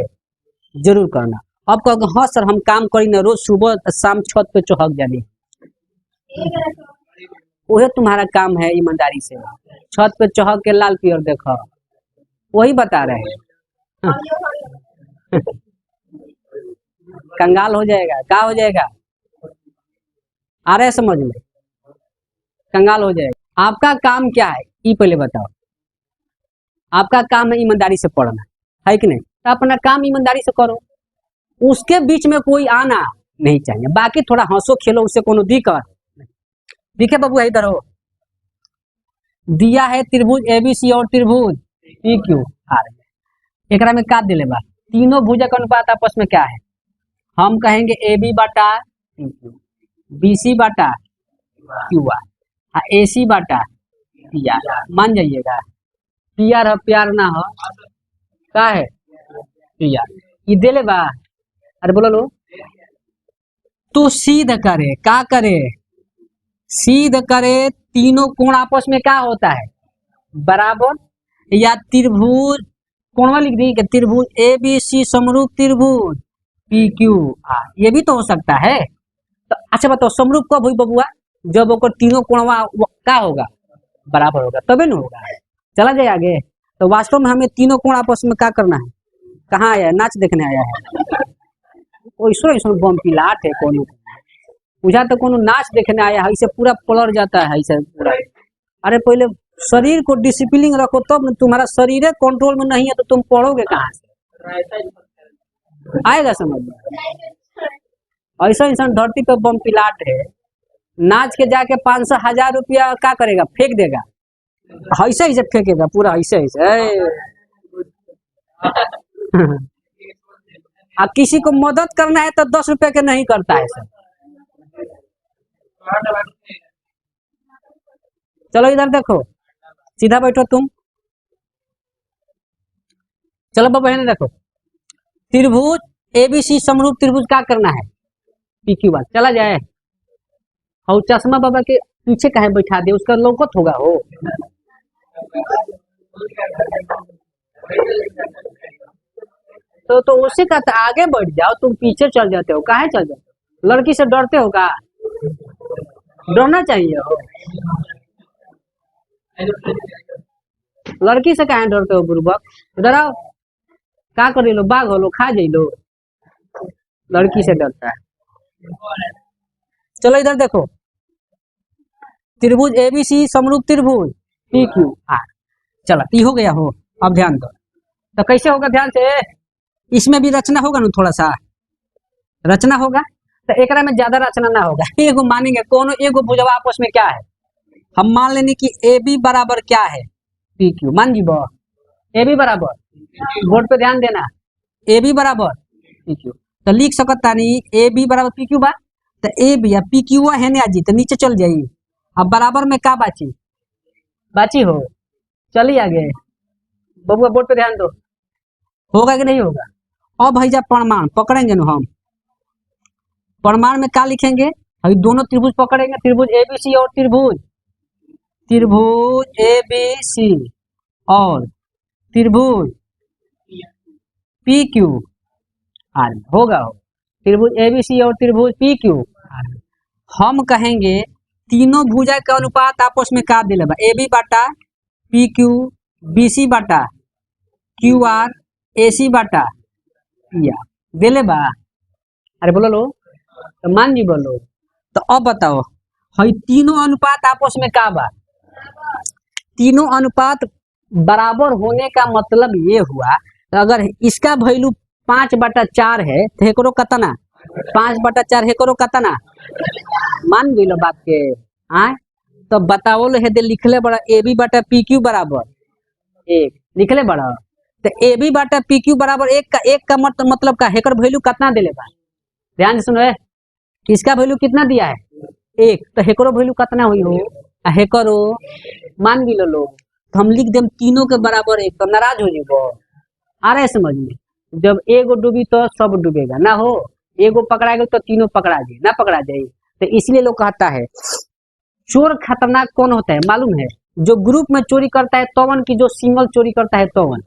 जरूर करना। अब कहोगे हाँ सर हम काम करी ना, रोज सुबह शाम छत पे चौहक जानी, वही तुम्हारा काम है ईमानदारी से, छत पे चौहक के लाल पियर देखो, वही बता रहे हैं। कंगाल हो जाएगा, क्या हो जाएगा, आ रहे समझ में, कंगाल हो जाएगा। आपका काम क्या है ये पहले बताओ, आपका काम है ईमानदारी से पढ़ना, है कि नहीं? तो अपना काम ईमानदारी से करो, उसके बीच में कोई आना नहीं चाहिए। बाकी थोड़ा हंसो खेलो, उससे कोनो दिक्कत दिखे बबू, इधर हो। दिया है त्रिभुज एबीसी और त्रिभुज पी क्यू आर। एकरा में का दिले बा, तीनों भुजा का अनुपात आपस में क्या है, हम कहेंगे ए बी बाटा पी क्यू, बी सी बाटा क्यू आर, ए सी बाटा पी आर। मान जाइएगा पी आर है, प्यार ना हो का है पी आर, ये दिले बा। अरे बोलो लो, तू सीध करे का करे, सीध करे तीनों कोण आपस में क्या होता है बराबर, या त्रिभुज कोणवा लिख दी कि त्रिभुज ए बी सी समरूप त्रिभुज पी क्यू आर, ये भी तो हो सकता है। तो अच्छा बताओ समरूप कब हुई बबुआ, जब ओकर तीनों कोणवा क्या होगा बराबर होगा, तबे न होगा। चला जाए आगे। तो वास्तव में हमें तीनों कोण आपस में क्या करना है, कहाँ आया है, नाच देखने आया है, ऐसो बम पिलाट है कोनो, पूछा तो कोनो नाच देखने आया है, इसे पूरा पलट जाता है इसे पूरा। अरे पहले शरीर को डिसिप्लिन रखो तब न, तुम्हारा शरीर कंट्रोल में नहीं है तो तुम पढ़ोगे कहाँ से, आएगा समझ में। ऐसा इंसान धरती पे बम पिलाट है, नाच के जाके 500,000 रुपया क्या करेगा, फेंक देगा, ऐसे ही से फेंकेगा पूरा ऐसे ही से। किसी को मदद करना है तो 10 रुपए के नहीं करता है सर। चलो इधर देखो, सीधा बैठो तुम, चलो बाबा है देखो, त्रिभुज एबीसी समरूप त्रिभुज क्या करना है पी क्यू आर। चला जाए, और चश्मा बाबा के पीछे कहे बैठा दे, उसका लौकत होगा हो। तो उसे कहता आगे बढ़ जाओ, तुम पीछे चल जाते हो, काहे चल जाते हो, लड़की से डरते हो का, डरना चाहिए हो, लड़की से काहे डरते हो बुर्बक, डराओ का कर लो, बाघ हो लो, खा जाइ लो, लड़की से डरता है। चलो इधर देखो, त्रिभुज एबीसी समरूप त्रिभुज पी क्यू आर। चलो ये हो गया हो, अब ध्यान दो, तो कैसे होगा ध्यान से, इसमें भी रचना होगा ना, थोड़ा सा रचना होगा, तो एक में ज्यादा रचना ना होगा, एगो मानेंगे कोनो एगो भुजवा आपस में क्या है, हम मान लेने की ए बी बराबर क्या है पी क्यू, मान जीबो ए बी बराबर, बोर्ड पे ध्यान देना, ए बी बराबर पी क्यू, तो लिख सकता नहीं ए बी बराबर पी क्यू बा, तो ए बी या पी क्यू है ना जी, तो नीचे चल जाइए, अब बराबर में क्या बाची बाची हो, चलिए आगे बबुआ बोर्ड पे ध्यान दो, होगा कि नहीं होगा। अब भैया प्रमाण पकड़ेंगे ना हम, प्रमाण में क्या लिखेंगे, अभी दोनों त्रिभुज पकड़ेंगे, त्रिभुज एबीसी और त्रिभुज एबीसी और त्रिभुज पी क्यू आर होगा हो, त्रिभुज एबीसी और त्रिभुज पी क्यू आर। हम कहेंगे तीनों भुजा का अनुपात आपस में का दिले बा, ए बी बाटा पी क्यू, बी सी बाटा क्यू आर, ए सी बाटा पी आर दिले बा। अरे बोलो लो, तो मान जी बोलो, तो अब बताओ हई तीनों अनुपात आपस में का बा, तीनों अनुपात बराबर होने का मतलब ये हुआ, तो अगर इसका वैल्यू 5/4 है तो हेकरो कतना 5/4, हेकरो कतना, मान गई लो बात के आए, तो बताओ लो हेदे लिखले बड़ा ए बी बाटा पी क्यू बराबर 1 लिखले बड़ा, तो ए बी बाटा पी क्यू बराबर 1 का मतलब का हेकर वैल्यू कितना दिले बा, ध्यान से सुनो, इसका वैल्यू कितना दिया है 1, तो हेकरो वैल्यू कितना हुई हो, हेकरो मान भी लो, तो हम लिख देम तीनों के बराबर 1, तो नाराज हो जीवो, आ रहे समझ में, जब एगो डूबी तो सब डूबेगा ना हो, एगो पकड़ा गया तो तीनों पकड़ा जाए ना पकड़ा जाए। तो इसलिए लोग कहता है चोर खतरनाक कौन होता है मालूम है, जो ग्रुप में चोरी करता है तवन की जो सिंगल चोरी करता है तवन,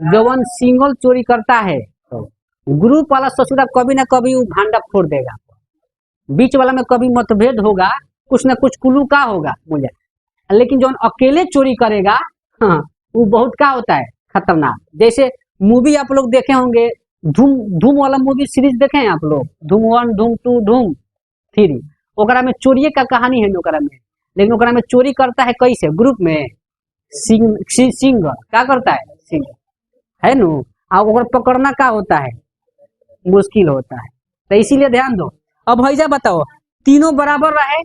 जवन सिंगल चोरी करता है तो ग्रुप वाला ससुरा कभी ना कभी वो भांडा फोड़ देगा, बीच वाला में कभी मतभेद होगा, कुछ ना कुछ कुलू का होगा मुझे, लेकिन जो अकेले चोरी करेगा हाँ वो बहुत क्या होता है खतरनाक। जैसे मूवी आप लोग देखे होंगे, धूम वाला मूवी सीरीज देखे हैं आप लोग, धूम 1 धूम 2 धूम 3, ओकरा में चोरी का कहानी है ओकरा में, लेकिन ओकरा में चोरी करता है कैसे, ग्रुप में सिंगर क्या करता है, सिंगर है नु, और पकड़ना क्या होता है मुश्किल होता है, तो इसीलिए ध्यान दो। अब भैया बताओ तीनों बराबर रहे,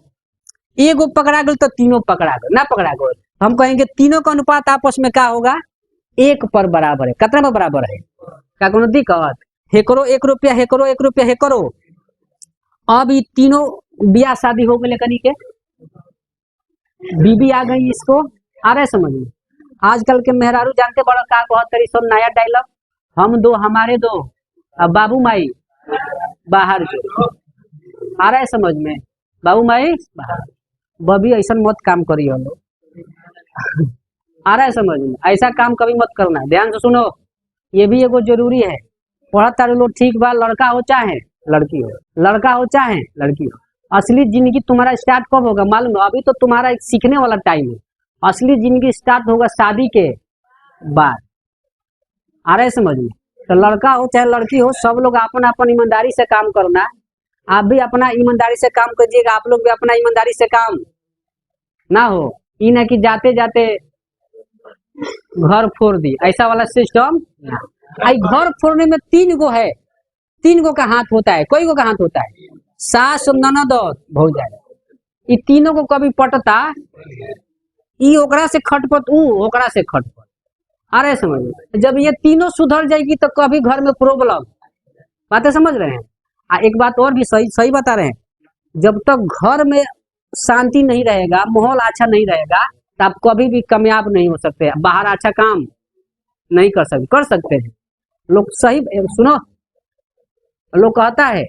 एगो पकड़ा गल तो तीनों पकड़ा गल, ना पकड़ा गल हम कहेंगे तीनों का अनुपात आपस में क्या होगा, 1 पर बराबर है। कितना पर बराबर है, क्या कोनो दिक्कत, हेकरो 1 रुपया, हेकरो 1 रुपया, हेकरो। अब ये तीनों ब्याह शादी हो गए कनी के, बीबी आ गई, इसको आ रहा है समझ में। आजकल के मेहरारू जानते बड़ा का कहत तरी सब नया डायलॉग, हम दो हमारे दो, अब बाबू माई बाहर जो, आ रहा है समझ में, बाबू माई बाहर। बबी ऐसा मत काम करी हो लोग, आ रहा है समझ में, ऐसा काम कभी मत करना। ध्यान से सुनो, ये भी एगो जरूरी है। पढ़ा तारे लोग ठीक बा, लड़का हो चाहे लड़की हो, लड़का हो चाहे लड़की हो। असली जिंदगी तुम्हारा स्टार्ट कब होगा मालूम है, अभी तो तुम्हारा एक सीखने वाला टाइम है। असली जिंदगी स्टार्ट होगा शादी के बाद, आ रहा है समझ में। तो लड़का हो चाहे लड़की हो, सब लोग अपन अपन ईमानदारी से काम करना। आप भी अपना ईमानदारी से काम कीजिएगा, आप लोग भी अपना ईमानदारी से काम ना हो, ये ना कि जाते जाते घर फोड़ दी, ऐसा वाला सिस्टम। आई घर फोड़ने में 3 गो है, 3 गो का हाथ होता है, कोई गो का हाथ होता है, सास ननद भौजाई। ये तीनों को कभी पटता, ई ओकरा से खटपट, ऊ ओकरा से खटपट, आ रहे समझ में। जब ये तीनों सुधर जाएगी तो कभी घर में प्रॉब्लम, बातें समझ रहे हैं। एक बात और भी सही सही बता रहे हैं, जब तक घर में शांति नहीं रहेगा, माहौल अच्छा नहीं रहेगा, तो आप कभी भी कामयाब नहीं हो सकते, बाहर अच्छा काम नहीं कर सकते हैं लोग। सही सुनो, लोग कहता है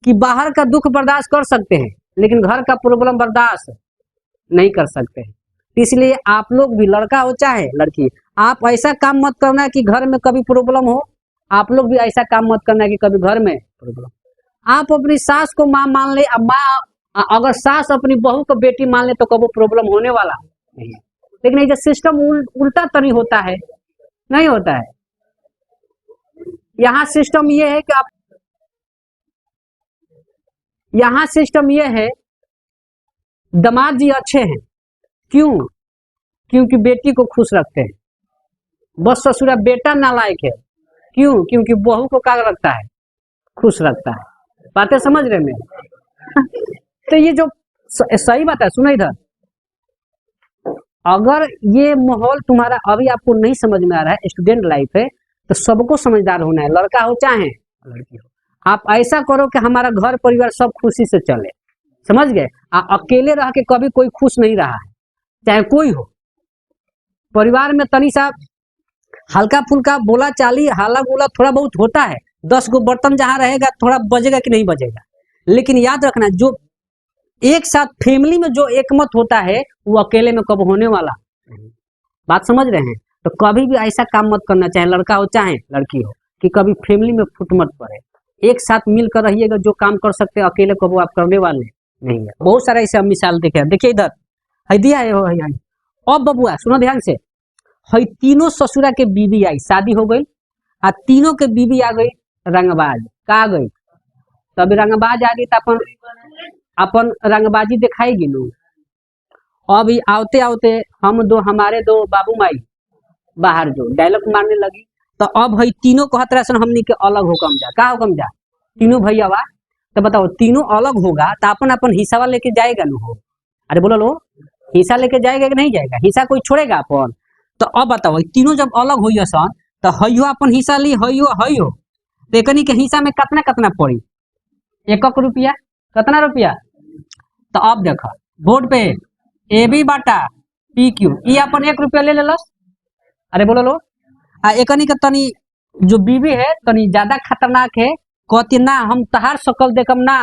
कि बाहर का दुख बर्दाश्त कर सकते हैं लेकिन घर का प्रॉब्लम बर्दाश्त नहीं कर सकते हैं। इसलिए आप लोग भी, लड़का हो चाहे लड़की, आप ऐसा काम मत करना कि घर में कभी प्रॉब्लम हो। आप लोग भी ऐसा काम मत करना कि कभी घर में प्रॉब्लम। आप अपनी सास को माँ मान ले, अब माँ अगर सास अपनी बहू को बेटी मान ले तो कभी प्रॉब्लम होने वाला नहीं है। लेकिन ये जो सिस्टम उल्टा तरी होता है, नहीं होता है। यहाँ सिस्टम ये है कि आप, यहाँ सिस्टम ये है, दामाद जी अच्छे हैं, क्यों, क्योंकि बेटी को खुश रखते हैं। बस ससुरा बेटा नालायक है, क्यों, क्योंकि बहू को क्या रखता है, खुश रखता है। बातें समझ रहे में। तो ये जो सही बात है, सुनो इधर, अगर ये माहौल तुम्हारा अभी आपको नहीं समझ में आ रहा है, स्टूडेंट लाइफ है, तो सबको समझदार होना है, लड़का हो चाहे लड़की हो। आप ऐसा करो कि हमारा घर परिवार सब खुशी से चले, समझ गए। अकेले रह के कभी कोई खुश नहीं रहा है, चाहे कोई हो। परिवार में तनी सा हल्का फुल्का बोला चाली, हाला गुला थोड़ा बहुत होता है, 10 गो बर्तन जहां रहेगा थोड़ा बजेगा कि नहीं बजेगा। लेकिन याद रखना, जो एक साथ फैमिली में जो एकमत होता है वो अकेले में कब होने वाला, बात समझ रहे हैं। तो कभी भी ऐसा काम मत करना, चाहे लड़का हो चाहे लड़की हो, कि कभी फैमिली में फुट मत पड़े। एक साथ मिलकर रहिएगा, जो काम कर सकते हैं अकेले कब आप करने वाले नहीं है। बहुत सारा ऐसे मिसाल देखे, देखिए इधर है दिया है। अब बबुआ सुनो ध्यान से, है तीनों ससुरा के बीबी आई, शादी हो गई, आ तीनों के बीबी आ गई रंगबाज, का आ गई, तभी रंगबाज आ गई तो अपन रंगबाजी दिखाएगी लोग। अब आते आते हम दो हमारे दो, बाबू माई बाहर जो, डायलॉग मारने लगी। तो अब है तीनों को हतरा सन हमनी के अलग हुकम जा, का हुकम जा, तीनों भैया वा। तो बताओ तीनों अलग होगा तो अपन अपन हिस्सा लेके जाएगा न हो, अरे बोलो लो, हिस्सा लेके जाएगा कि नहीं जाएगा, हिस्सा कोई छोड़ेगा अपन। तो अब बताओ तीनों जब अलग हुई सन तो हयो अपन हिस्सा ली, हयो तो एकनी के हिस्सा में कितना कितना पड़ी, 1 रुपया, कितना रुपया। तो अब देखो बोर्ड पे ए बी बाटा पी क्यू, ये अपन 1 रुपया ले लेलस, अरे बोलो लो। एकनी के तनी जो बीबी है तनी ज्यादा खतरनाक है, कहती ना हम तहार शकल देखम ना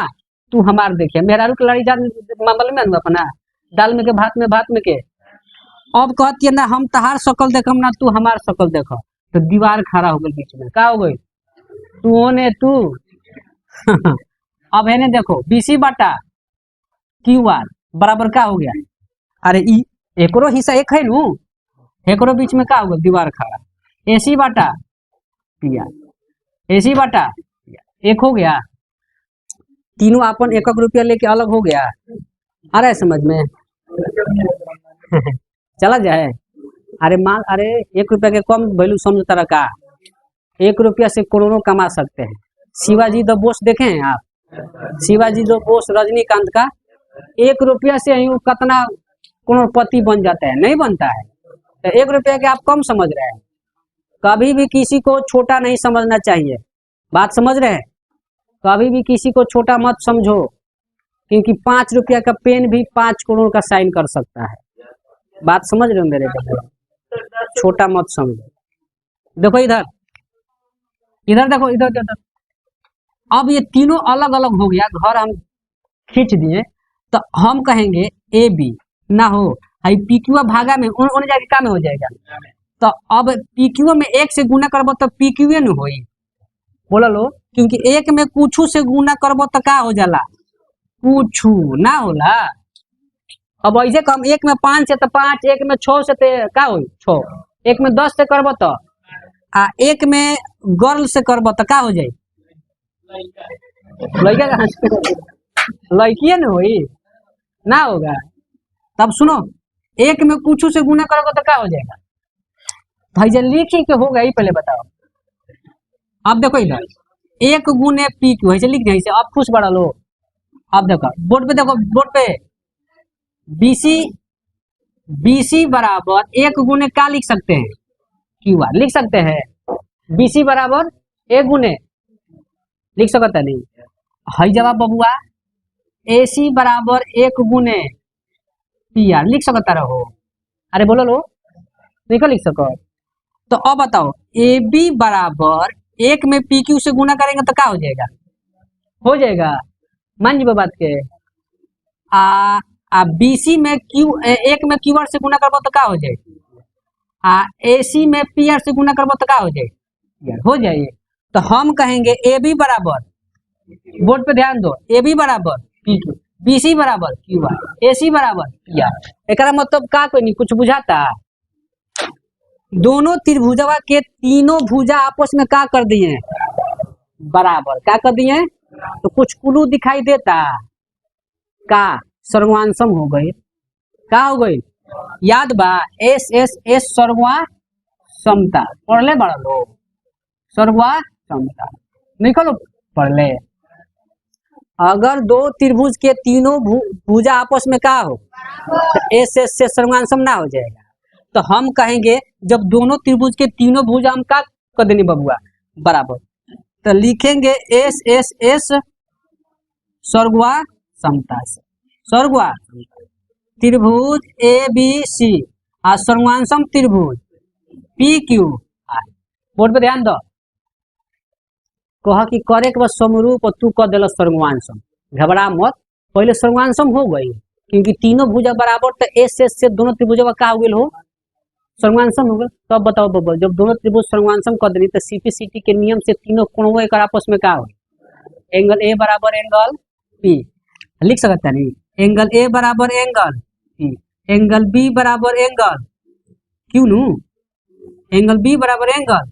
तू हमार देखे। मेहरारू के लड़ी जान मामले में अपना दाल में के भात में के, अब कहती है ना हम तहार शकल देखम ना तू हमार शकल देख। तो दीवार खड़ा हो गई बीच में, का हो गई, तू होने तू अब है ने देखो बीसी बाटा क्यू आर बराबर का हो गया, अरे एकरो हिस्सा एक है नू, एकरो बीच में का हो गया दीवार खड़ा, AC Bata P are, AC बाटा एक हो गया, तीनों अपन 1 रुपया लेके अलग हो गया। आ रहा है समझ में चला जाए। अरे मान, अरे 1 रुपया के कम वैल्यू समझता रहा का, 1 रुपया से करोड़ों कमा सकते हैं। शिवाजी द बोस देखे हैं आप, शिवाजी द बोस रजनीकांत का 1 रुपया से यूं कितना करोड़पति बन जाता है? नहीं बनता है। तो 1 रुपया के आप कम समझ रहे हैं। कभी भी किसी को छोटा नहीं समझना चाहिए। बात समझ रहे हैं? कभी भी किसी को छोटा मत समझो, क्योंकि 5 रुपया का पेन भी 5 करोड़ का साइन कर सकता है। बात समझ रहे हो मेरे बच्चे? छोटा मत समझो। देखो इधर, इधर देखो, इधर इधर। अब ये तीनों अलग अलग हो गया, घर हम खींच दिए, तो हम कहेंगे ए बी ना हो, हाई पी क्यू भागा में उन जाके का में हो जाएगा। तो अब पी क्यू में 1 से गुना करबो तो पी क्यू न होई, बोला लो, क्योंकि 1 में कुछ से गुना करबो तो का हो जाला? कुछ ना होला। अब ऐसे कम 1 में 5 से तो 5, 1 में 6 से तो का होई? 6, 1 में 10 से करबो तो, आ 1 में गर्ल से करबो तो का हो जाए? लड़का कहाँ से? लड़की न होई, ना होगा। तब सुनो, 1 में कुछ से गुना करोगे तो क्या हो जाएगा? भाई जब लिखी के होगा ही पहले बताओ। अब देखो इधर 1 गुने पी क्यू ऐसे लिख दिया। अब खुश बढ़ा लो। अब देखो बोर्ड पे, देखो बोर्ड पे बीसी, बीसी बराबर 1 गुने का लिख सकते हैं? क्यू आर लिख सकते हैं। बीसी बराबर 1 गुने लिख सकता नहीं। हई जवाब बबुआ। एसी बराबर 1 गुने पी आर लिख सकता रहो। अरे बोलो लो, नहीं लिख सको। तो अब बताओ, ए बी बराबर 1 में पी क्यू से गुना करेंगे तो क्या हो जाएगा? हो जाएगा, मान जी बात के। आ बीसी में क्यू 1 में क्यू आर से गुना करबो तो क्या हो जाए? एसी में पी आर से गुना करबो तो क्या हो जाए? हो जाए। तो हम कहेंगे ए बी बराबर, बोर्ड पे ध्यान दो, ए बी बराबर पी क्यू, बीसी बराबर क्यू आर, एसी बराबर पी आर। एक मतलब का कोई नहीं कुछ बुझाता? दोनों त्रिभुजवा के तीनों भुजा आपस में क्या कर दिए? बराबर। क्या कर दिए? तो कुछ क्लू दिखाई देता का? सर्वांशम हो गई। का हो गई? याद बा? एस एस एस सर्वा समता पढ़ ले बड़ा लोग। सर्वा समता निकलो पढ़ ले। अगर दो त्रिभुज के तीनों भुजा आपस में का हो तो एस एस से सर्वांशम ना हो जाएगा। तो हम कहेंगे जब दोनों त्रिभुज के तीनों भुजा हम का कर देनी बबुआ? बराबर। तो लिखेंगे एस एस एस सर्वा समता से। सर्वा त्रिभुज ए बी सी और सर्वांशम त्रिभुज पी क्यू आर। बोर्ड पे ध्यान दो। कह कि करे के बाद समरूप और तू कह दिल सर्वांशम। घबरा मत, पहले सर्वांशम हो गई क्योंकि तीनों भुजा बराबर। तो एस एस से दोनों त्रिभुजा का हो गई? हो सर्वांशम हो गया। तो अब बताओ बब्बा, जब दोनों त्रिभुज सर्वांशम कर देनी तो सीपीसीटी के नियम से तीनों कोणों एक आपस में क्या हो? एंगल ए बराबर एंगल पी लिख सकता नहीं? एंगल ए बराबर एंगल पी, एंगल बी बराबर एंगल क्यू नू, एंगल बी बराबर एंगल,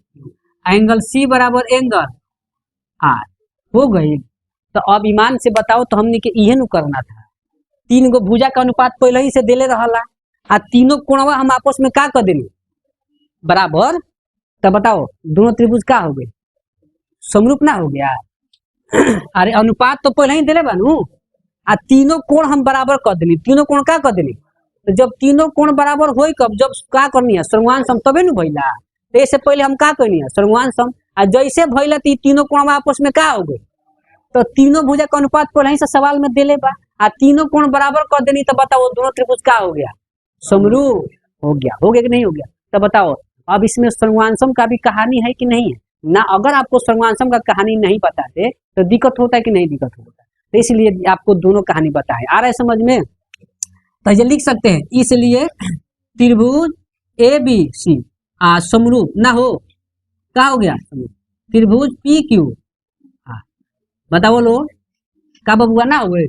एंगल सी बराबर एंगल आर। हो गई। तो अब ईमान से बताओ, तो हमने के इहे नु करना था। तीन गो भुजा का अनुपात पहले ही से देले रहला आ तीनों कोणवा हम आपस में का कर देनी? बराबर। तो बताओ दोनों त्रिभुज का हो गए? समरूप ना हो गया? अरे अनुपात तो पहले ही देले बानू आ तीनों कोण हम बराबर कर देनी। तीनों कोण का कर देनी? तो जब तीनों कोण बराबर होई कब? जब का करनी है? सर्वांशम तबे नु भइला। तो इससे पहले हम का करनी है? सर्वांशम। आ जैसे भइला तीनों कोण आपस में का हो गए? तो तीनों भुजा का अनुपात पहले ही से सवाल में देले बा आ तीनों कोण बराबर कर देनी। तो बताओ दोनों त्रिभुज का हो गया? समरूप हो गया। हो गया कि नहीं हो गया? तो बताओ अब इसमें सर्वांशम का भी कहानी है कि नहीं है ना? अगर आपको सर्वांशम का कहानी नहीं बताते तो दिक्कत होता है कि नहीं दिक्कत होता? तो इसलिए आपको दोनों कहानी बताए। आ रहा है समझ में? तो ये लिख सकते हैं, इसलिए त्रिभुज ए बी सी समरूप ना हो क्या हो गया? त्रिभुज पी क्यू। बताओ लो का बबुआ ना हो गए?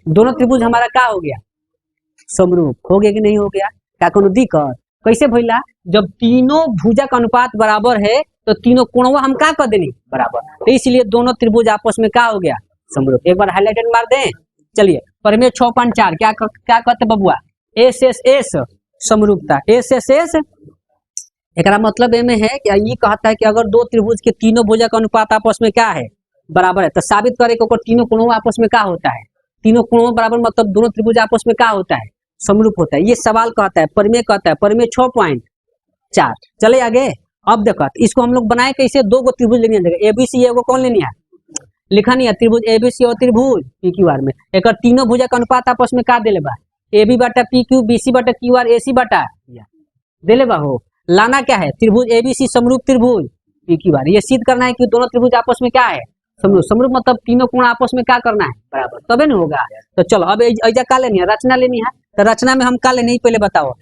दोनों त्रिभुज हमारा का हो गया? समरूप हो गया कि नहीं हो गया? क्या कोनो दिक्कत? कैसे भइला? जब तीनों भुजा का अनुपात बराबर है तो तीनों कोणवा हम का कर देनी? बराबर। तो इसलिए दोनों त्रिभुज आपस में का हो गया? समरूप। एक बार हाईलाइटेड मार दें। चलिए प्रमेय 6.4 क्या कहते बबुआ? एस एस एस समरूपता। एस एस एस एक मतलब में है कि ये कहता है कि अगर दो त्रिभुज के तीनों भुजा का अनुपात आपस में क्या है? बराबर है। तो साबित करे कि तीनों कोणों आपस में क्या होता है? तीनों कोणों बराबर मतलब दोनों त्रिभुज आपस में क्या होता है, समरूप होता है। ये सवाल कहता है, परिमेय कहता है, परिमेय 6.4। चले आगे। अब देखो इसको हम लोग बनाए कैसे, दो गो त्रिभुज लेने जाएगा, एबीसी एगो कौन लेनी है, लिखा नहीं है, त्रिभुज एबीसी और त्रिभुज पीक्यू आर में एक तीनों भुजा का अनुपात आपस में का देले बा, एबी बटा पीक्यू, बीसी बटा क्यू आर, एसी बटा देले बा हो। लाना क्या है, त्रिभुज एबीसी समरूप त्रिभुज पीक्यू आर। ये सिद्ध करना है कि दोनों त्रिभुज आपस में क्या है, समरूप। समरूप मतलब तीनों कोण आपस में क्या करना है, बराबर, तबे नहीं होगा। तो चलो अब ऐजा का लेनी है, रचना लेनी है। तो रचना में हम का लेनी है, पहले बताओ।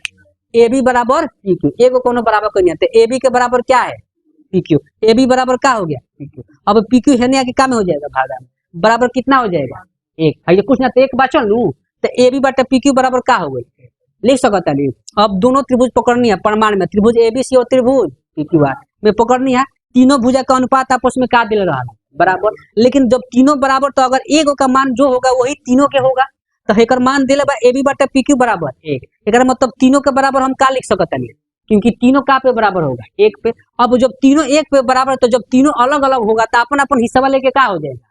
ए बी बराबर पी क्यू, एगो कोनो बराबर करनी है, तो ए बी के बराबर क्या है, पी क्यू। ए बी बराबर क्या हो गया, पी क्यू। अब पी क्यू है नहीं, क्या में हो जाएगा, भागा में, बराबर कितना हो जाएगा, एक। है ये कुछ ना, तो एक बचल लू, तो ए बी बटे पी क्यू बराबर क्या हो गई, लिख सकता नहीं। अब दोनों त्रिभुज पकड़नी है प्रमाण में, त्रिभुज एबीसी और त्रिभुज पी क्यू आर में पकड़नी है। तीनों भुजा का अनुपात आपस में क्या दिल रहा है, बराबर। लेकिन जब तीनों बराबर, तो अगर एक का मान जो होगा वही तीनों के होगा, तो एकर मान दिले बा ए बी बटे पी क्यू बराबर एक। एकर मतलब तीनों के बराबर हम का लिख सकते नहीं, क्योंकि तीनों का पे बराबर होगा, एक पे। अब जब तीनों एक पे बराबर, तो जब तीनों अलग अलग होगा तो अपन अपन हिस्सा लेके क्या हो जाएगा,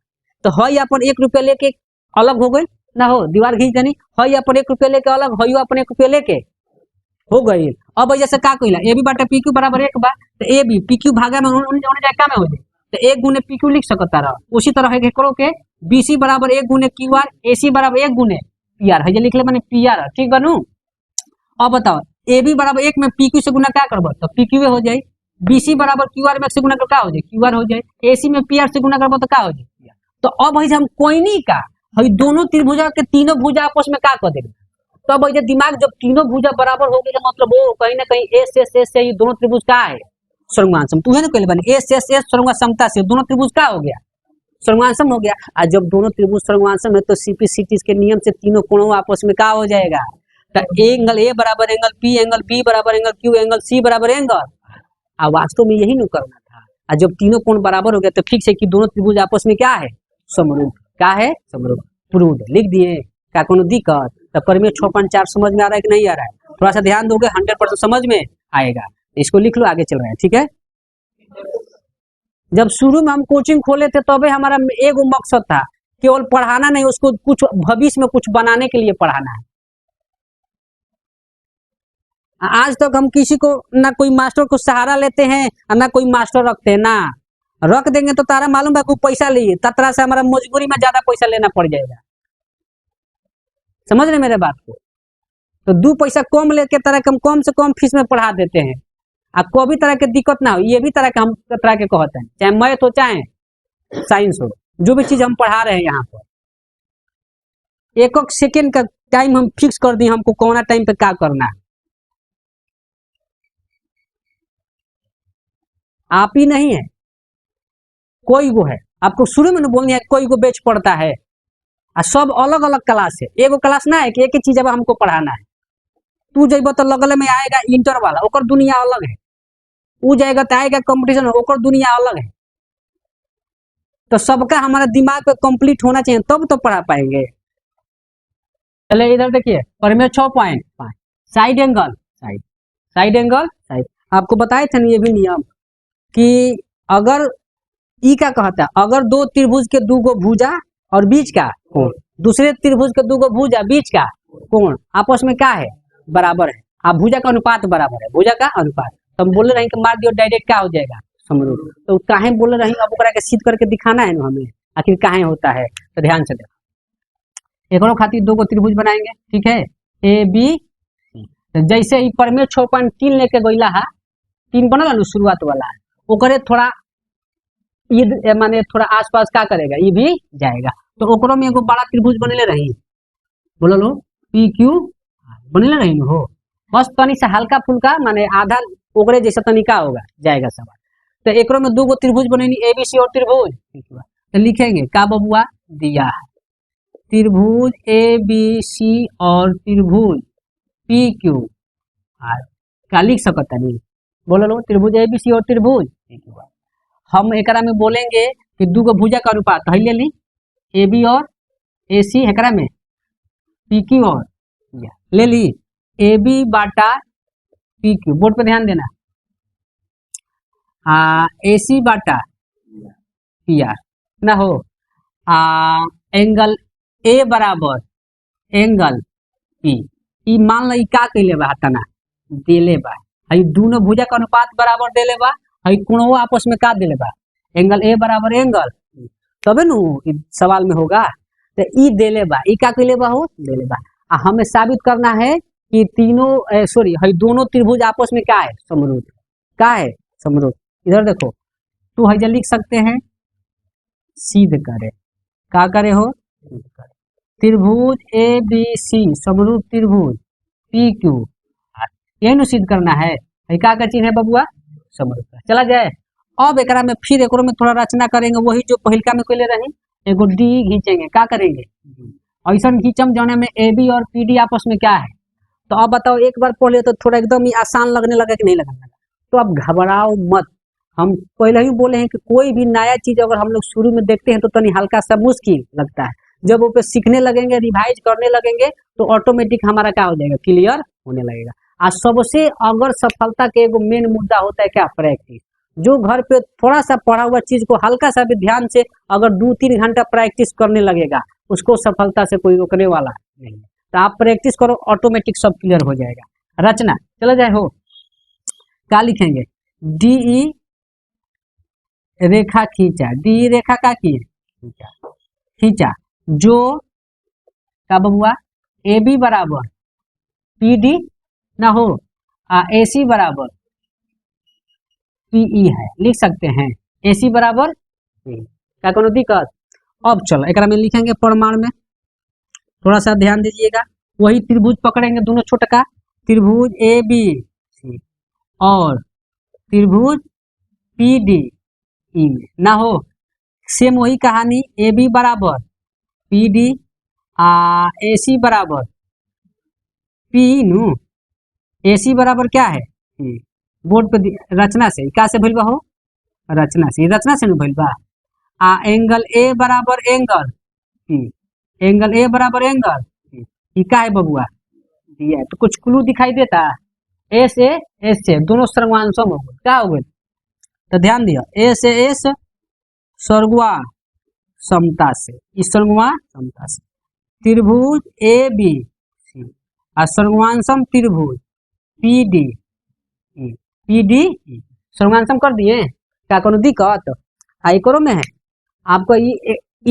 तो हई अपन 1 रुपया लेके अलग हो गए ना, हो दीवार खींच देनी, हई अपन 1 रुपया लेके अलग, हई अपन 1 रुपया लेके हो गई। अब जैसे का कहला, ए बी बटे पी क्यू बराबर एक बा, तो ए बी पी क्यू भागा में होने जाए, का में हो जाए, तो एक गुने पी क्यू लिख सकता रहा। उसी तरह है करो के बीसी बराबर एक गुने क्यू आर, एसी बराबर एक गुने पी आर, है लिख ले मैंने पी आर, ठीक बनू। अब बताओ ए बी बराबर एक में पी क्यू से गुना क्या करबो, तो पी क्यू हो जाए। बीसी बराबर क्यू आर में से गुना कर क्या हो जाए, क्यू आर हो जाए। एसी में पी आर से गुना करबो तो क्या हो जाए। तो अब है हम कोई नहीं का, है दोनों त्रिभुजा के तीनों भुजा आपस में क्या कर देंगे, तो अब दिमाग जब तीनों भुजा बराबर हो गए, मतलब वो कहीं ना कहीं एस एस एस से ये दोनों त्रिभुज का है सर्वमांसम। तू है ना कहले बने एस एस एस सर्वमा समता से दोनों त्रिभुज का हो गया, सर्वमांसम हो गया। और जब दोनों त्रिभुज सर्वमांसम है, तो सीपीसीटी के नियम से तीनों कोणों आपस में क्या हो जाएगा, तो एंगल ए बराबर एंगल पी, एंगल बी बराबर एंगल क्यू, एंगल सी बराबर एंगल। वास्तव में यही नहीं करना था। और जब तीनों कोण बराबर हो गया, तो फिक्स है कि दोनों त्रिभुज आपस में क्या है, समरूप। क्या है, समरूप। प्रूव लिख दिए, क्या कोनो दिक्कत। तो परिमेय 6.4 समझ में आ रहा है कि नहीं आ रहा है, थोड़ा सा ध्यान दोगे 100% समझ में आएगा। इसको लिख लो, आगे चल रहे हैं, ठीक है। जब शुरू में हम कोचिंग खोले थे, तबे हमारा एगो मकसद था, केवल पढ़ाना नहीं, उसको कुछ भविष्य में कुछ बनाने के लिए पढ़ाना है। आज तक हम किसी को ना कोई मास्टर को सहारा लेते हैं और ना कोई मास्टर रखते हैं ना, रख देंगे तो तारा मालूम है, पैसा लिए ततरा से हमारा मजबूरी में ज्यादा पैसा लेना पड़ जाएगा। समझ रहे मेरे बात को, तो 2 पैसा कम लेके तरह कम से कम फीस में पढ़ा देते हैं। अब कोई भी तरह की दिक्कत ना हो, ये भी तरह के हम तरह के कहते हैं, चाहे मैथ हो चाहे साइंस हो, जो भी चीज हम पढ़ा रहे हैं यहाँ पर, एक सेकेंड का टाइम हम फिक्स कर दिए, हमको कौन टाइम पे क्या करना है। आप ही नहीं है, कोई वो है, आपको शुरू में बोलनी है, कोई को बेच पड़ता है। और सब अलग अलग क्लास है, एगो क्लास ना है कि एक ही चीज अब हमको पढ़ाना है। तू जब तो लगल में आएगा इंटर वाला, ओकर दुनिया अलग है। ऊ जाएगा तो आएगा कंपटीशन, ओकर दुनिया अलग है। तो सबका हमारा दिमाग पे कंप्लीट होना चाहिए, तब तो पढ़ा पाएंगे। चले इधर देखिए, परिमेय 6.5 side angle, side angle, side. आपको बताए थे ना ये भी नियम, कि अगर ई क्या कहता है, अगर दो त्रिभुज के दो गो भुजा और बीच का कोण, दूसरे त्रिभुज के दो गो भुजा बीच का कोण आपस में क्या है, बराबर है। आप भुजा का अनुपात बराबर है, भुजा का अनुपात। तो हम बोल रहे हैं कि मार दियो डायरेक्ट क्या हो जाएगा, समरूप। तो काहे बोल रहे हैं, अब ओकरा के सिद्ध करके दिखाना है ना हमें, आखिर काहे होता है। तो ध्यान से देखो, एकरो खातिर दो गो त्रिभुज बनाएंगे, ठीक है, ए बी। जैसे ही परिमेय 6.3 लेके गईला है, 3 बनल ना शुरुआत वाला, ओकरे थोड़ा ये माने थोड़ा आसपास क्या करेगा, ये भी जाएगा। तो ओकरो में एगो बड़ा त्रिभुज बनले रही, बोलो लो पी क्यू बनले रही हो, बस तनी से हल्का फुल्का माने आधा ओकरे जैसा तनिका होगा, जाएगा सब। तो एकरो में दो गो त्रिभुज बनेनी, ए बी सी और त्रिभुज, तो लिखेंगे का बबुआ, दिया है त्रिभुज ए बी सी और त्रिभुज पी क्यू आर। क्या लिख सकता नहीं, बोलो लो त्रिभुज ए बी सी और त्रिभुज पी क्यू आर। हम एकरा में बोलेंगे कि दो गो भुजा का अनुपात है, ले ली ए बी और ए सी, एकरा में पी क्यू और ले ली ए बी बाटा पी क्यू, बोर्ड पे ध्यान देना, ए सी बाटा पी आर ना हो, एंगल ए बराबर एंगल पी, ई मान लो का कैले बा तना देले बा, हई दोनों भुजा का अनुपात बराबर देले बा, हई कोणों आपस में का देले बा एंगल ए बराबर एंगल, तबे नु सवाल में होगा। तो ई देले बा, ई का कैले बा हो देले बा, हमें साबित करना है कि तीनों सॉरी हई दोनों त्रिभुज आपस में क्या है समरूप, क्या है समरूप। इधर देखो तो हई लिख सकते हैं सिद्ध करे, क्या करे हो त्रिभुज ए बी सी समरूप त्रिभुज पी क्यू, यही नु सिद्ध करना है। का चिन्ह है बबुआ समरूप। चला जाए अब एक में फिर एक में थोड़ा रचना करेंगे, वही जो पहिलका में कैले रही, एगो डी खींचेंगे, क्या करेंगे ऐसा खींचम जाने में ए बी और पी डी आपस में क्या है। तो अब बताओ एक बार पढ़ लिया तो थोड़ा एकदम ही आसान लगने लगा कि नहीं लगने लगा। तो अब घबराओ मत, हम पहले ही बोले हैं कि कोई भी नया चीज अगर हम लोग शुरू में देखते हैं तो तनी हल्का सा मुश्किल लगता है, जब वो पे सीखने लगेंगे रिवाइज करने लगेंगे तो ऑटोमेटिक हमारा क्या हो जाएगा क्लियर होने लगेगा। आज सबसे अगर सफलता के एगो मेन मुद्दा होता है क्या प्रैक्टिस। जो घर पे थोड़ा सा पढ़ा हुआ चीज को हल्का सा भी ध्यान से अगर 2-3 घंटा प्रैक्टिस करने लगेगा उसको सफलता से कोई रोकने वाला नहीं। तो आप प्रैक्टिस करो ऑटोमेटिक सब क्लियर हो जाएगा। रचना चला जाए हो, क्या लिखेंगे डी ई रेखा खींचा, डी रेखा का की खींचा जो का बबुआ ए बी बराबर पी डी ना हो ए सी बराबर पीई है, लिख सकते हैं ए सी बराबर क्या कोनो दिक्कत। अब चलो एक में लिखेंगे प्रमाण में, थोड़ा सा ध्यान दीजिएगा, वही त्रिभुज पकड़ेंगे दोनों छोटका त्रिभुज ए बी सी और त्रिभुज पी डी ई ना हो सेम वही कहानी ए बी बराबर पी डी ए सी बराबर पी नु, ए सी बराबर क्या है बोर्ड पे रचना से क्या से भइल बा हो रचना से नु भइल बा एंगल ए बराबर एंगल पी, एंगल ए बराबर एंगल पी का है बबुआ दिया है। तो कुछ क्लू दिखाई देता ए से दोनों सर्वांशम हो गए, क्या हो गए तो ध्यान दिया ए से एस सर्वा समता से, इस सर्वा समता से त्रिभुज ए बी सी और सर्वांशम त्रिभुज पी डी पी डी सर्वांशम कर दिए, क्या कोनो दिक्कत करो में है आपको।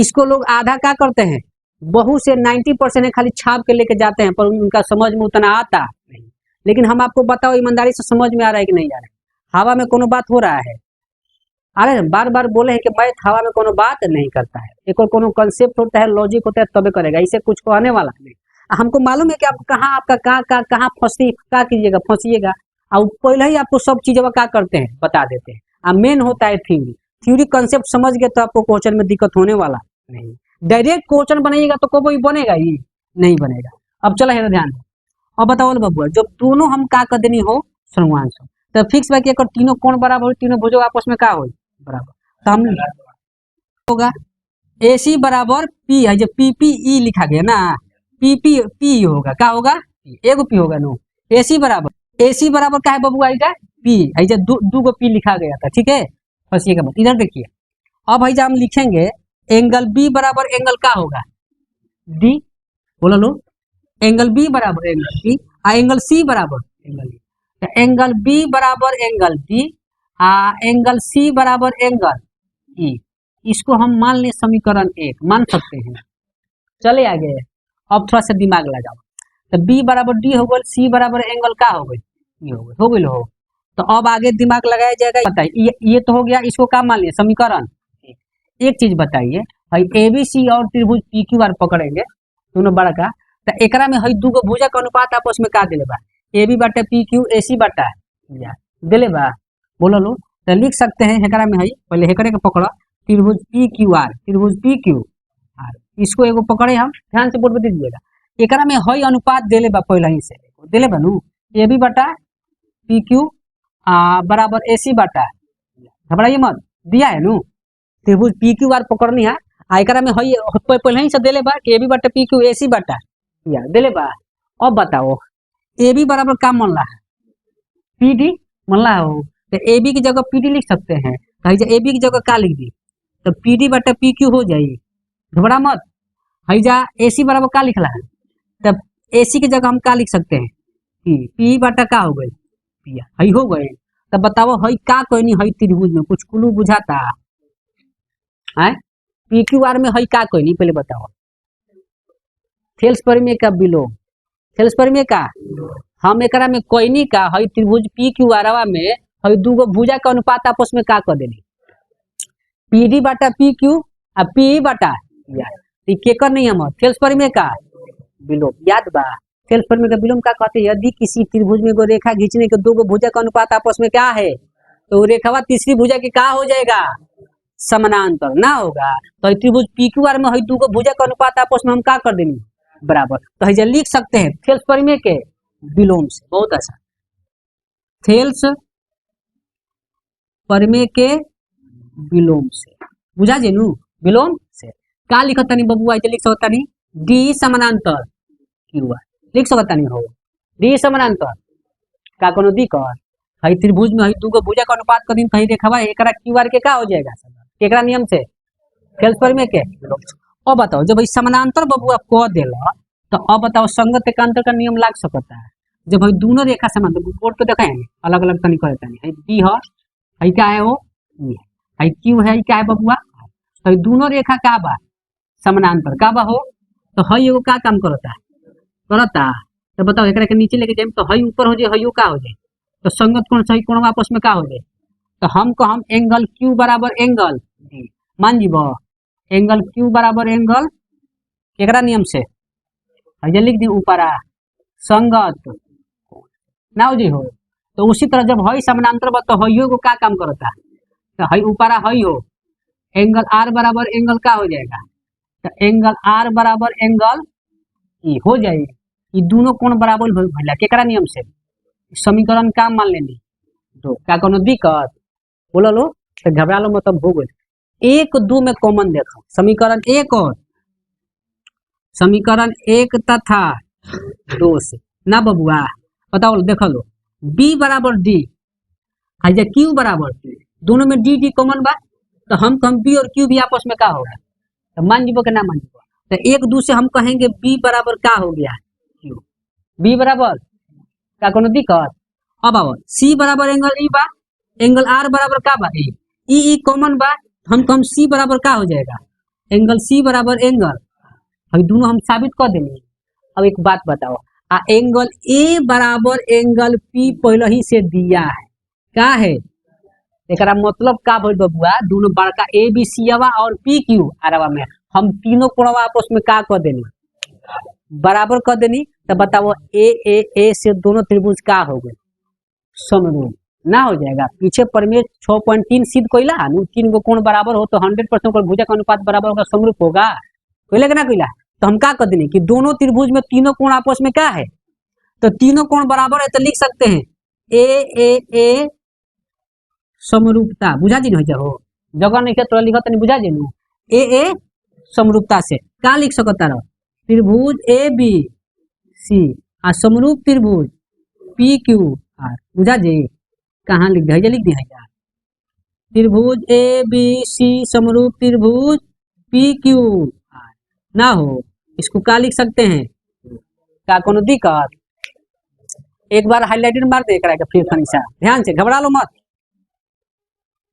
इसको लोग आधा क्या करते हैं बहुत से 90% है खाली छाप के लेके जाते हैं पर उनका समझ में उतना आता नहीं। लेकिन हम आपको बताओ ईमानदारी से समझ में आ रहा है कि नहीं आ रहा है, हवा में कोनो बात हो रहा है। अरे बार बार बोले हैं कि मैथ हवा में कोनो बात नहीं करता है, एक और कोनो कंसेप्ट होता है लॉजिक होता है तबे करेगा, इसे कुछ कहने वाला नहीं। हमको मालूम है कि आप कहाँ आपका कहाँ फंसी क्या कीजिएगा फंसिएगा, और पहले ही आपको सब चीजें क्या करते हैं बता देते हैं। मेन होता है थ्योरी कंसेप्ट समझ गए तो आपको क्वेश्चन में दिक्कत होने वाला नहीं। डायरेक्ट क्वेश्चन बनाइएगा तो कभी बनेगा ही नहीं बनेगा। अब चला है ध्यान, अब बताओ बबुआ जब दोनों हम का कर देनी हो सर्वांश तो फिक्स बाकी अगर तीनों कोण बराबर हो तीनों भुजों आपस में क्या हो बराबर, तो हम होगा ए सी बराबर पी है, जो पी पी ई लिखा गया ना पी पी पी होगा, क्या होगा एगो पी होगा नो। ए सी बराबर क्या है बबुआ इधर पी है, जो दू गो पी लिखा गया था, ठीक है बस ये मत। इधर देखिए अब भाई हम लिखेंगे एंगल बी बराबर एंगल क्या होगा डी, बोलो लो एंगल बी बराबर एंगल बी एंगल सी बराबर एंगल डी, तो एंगल बी बराबर एंगल डी एंगल सी बराबर एंगल ई, इसको हम मान ले समीकरण 1 मान सकते हैं। चले आगे अब थोड़ा सा दिमाग लगाओ, तो बी बराबर डी हो गई, सी बराबर एंगल क्या हो गई ये हो गई हो। तो अब आगे दिमाग लगाया जाएगा, बताइए ये तो हो गया, इसको क्या मान लिया समीकरण। एक चीज बताइए भाई एबीसी और त्रिभुज पी क्यू आर पकड़ेंगे दोनों बड़ा का, तो एकरा में हई दूगो भुजा का अनुपात आपस में का दिले बा ए बी बटा पी क्यू ए सी बटा दिले बा, बोलो लो तो लिख सकते हैं एकरा में हई पहले एकरे के पकड़ो त्रिभुज पी क्यू आर, त्रिभुज पी क्यू आर, इसको एगो पकड़े हम ध्यान से बोल बता दीजिएगा। एकरा में हई अनुपात दिले बा पहले ही से दिले बा नु ए बी बटा पी क्यू बराबर ए सी बटा, घबराइए मत दिया है नु त्रिभुज पी क्यू आर पकड़नी है एकरा में हई पहले ही से दिले बा ए बी बटा पी क्यू ए सी बटा या दिले बा। अब बताओ ए बी बराबर का मन रहा है पी डी मन रहा हो, तो ए बी की जगह पी डी लिख सकते हैं, कहीं ए बी की जगह का लिख दी तो पी डी बटा पी क्यू हो जाएगी, घबरा मत। हैजा AC बराबर का लिखला है, तब AC की जगह हम का लिख सकते हैं P बटा का हो गई P हई हो गए। तब बताओ हई का कोई नहीं, हई त्रिभुज में कुछ क्लू बुझाता है? PQR में हई का कोई नहीं, पहले बताओ। थेल्स परिमेय का विलोम, थेल्स परिमेय का हम एकरा में कोई नहीं का हई त्रिभुज PQR में हई दूगो भुजा का अनुपात आपस में का कर देनी PD बटा PQ आ PE बटा PR। केकर नियम है थेल्स परिमेय का विलोम, याद बा? थेल्स परिमेय का विलोम का कहते हैं? यदि किसी त्रिभुज में को रेखा खींचने के दो भुजा का अनुपात आपस में क्या है, तो रेखावा तीसरी भुजा की का हो जाएगा, समानांतर ना होगा। तो त्रिभुज PQR में हई दूगो भुजा का अनुपात आपस में हम का कर देनी बराबर, तो हई लिख सकते हैं थेल्स परिमेय के विलोम से। बहुत अच्छा, थेल्स परिमेय के विलोम से, बुझा जेनू? विलोम से का लिखता नहीं बबुआ, लिख सकता नहीं D समानांतर QR लिख सकता नहीं हो, D समानांतर का कोनो दिक्कत? हई त्रिभुज में हई दूगो भुजा का अनुपात कर दिन कहीं रेखावा एकरा QR के का हो जाएगा, केकरा नियम से, थेल्स परिमेय के विलोम से। अब बताओ जब समानांतर बबुआ कह देला तो अब बताओ संगत एकांतर का नियम लाग सकता है? जब हई दोनों रेखा समांतर, बोर्ड पे देखा है अलग अलग तनी कहता नहीं, हई D है, हई क्या है वो E है, हई Q है, हई क्या है बबुआ, तो दोनों रेखा का बा समानांतर का बा हो, तो हई एगो का काम करता तो बताओ एकरा के नीचे लेके जाए तो हई ऊपर हो जाए, हईयो का हो जाए, तो संगत कोण सही कोण आपस में का हो जाए, तो हम एंगल Q बराबर एंगल D मान जीब, एंगल Q बराबर एंगल केकरा नियम से, हई लिख दी ऊपर संगत ना हो जी हो। तो उसी तरह जब हई समानांतर बा तो हईयो को का काम करता, तो हई ऊपर हई हो, एंगल R बराबर एंगल का हो जाएगा, तो एंगल R बराबर एंगल E हो जाएगी। ये दोनों कोण बराबर भइला केकरा नियम से, समीकरण का मान लेनी दो, का कोनो दिक्कत बोलो लो, तो घबरा लो मतलब हो गई। 1 2 में कॉमन देखो, समीकरण 1 और समीकरण 1 तथा 2 से ना बबुआ, बताओ देखो लो, B बराबर D है, Q बराबर D, दोनों में D कॉमन बा, तो हम B और Q भी आपस में का होगा, तो मान जीवो के ना मान जीवो, तो 1 2 से हम कहेंगे B बराबर का हो गया Q, B बराबर का कोनो दिक्कत। अब आओ C बराबर एंगल E बा, एंगल R बराबर का बा E कॉमन बा, हम C बराबर का हो जाएगा, एंगल C बराबर एंगल, अभी दोनों हम साबित कर देंगे। अब एक बात बताओ, एंगल A बराबर एंगल P पहले ही से दिया है, का है एकरा मतलब का भइल बबुआ, दोनों बड़का ABC और PQR में हम तीनों कोणवा आपस में का कर देनी बराबर कर देनी, तो बताओ A से दोनों त्रिभुज का हो गए समरूप ना हो जाएगा। पीछे परिमेय 6.3 सिद्ध कोइला, तीन गो कोण बराबर हो तो 100% को भुजा का अनुपात बराबर होगा, समरूप होगा, कोइला कि ना कोइला। तो हम क्या कर देंगे कि दोनों त्रिभुज में तीनों कोण आपस में क्या है, तो तीनों कोण बराबर है, तो लिख सकते हैं ए समरूपता, बुझा जी नहीं हो, जगह नहीं तो लिखत नहीं, बुझा जी ए समरूपता से क्या लिख सकता रहो, त्रिभुज ABC आ समरूप त्रिभुज PQR, बुझा जी, कहाँ लिख दिया, लिख दिया त्रिभुज ABC समरूप त्रिभुज PQR ना हो, इसको क्या लिख सकते हैं, का कोनो दिक्कत। एक बार हाईलाइटेड मार दे करा फिर फनीसा, ध्यान से घबरा लो मत।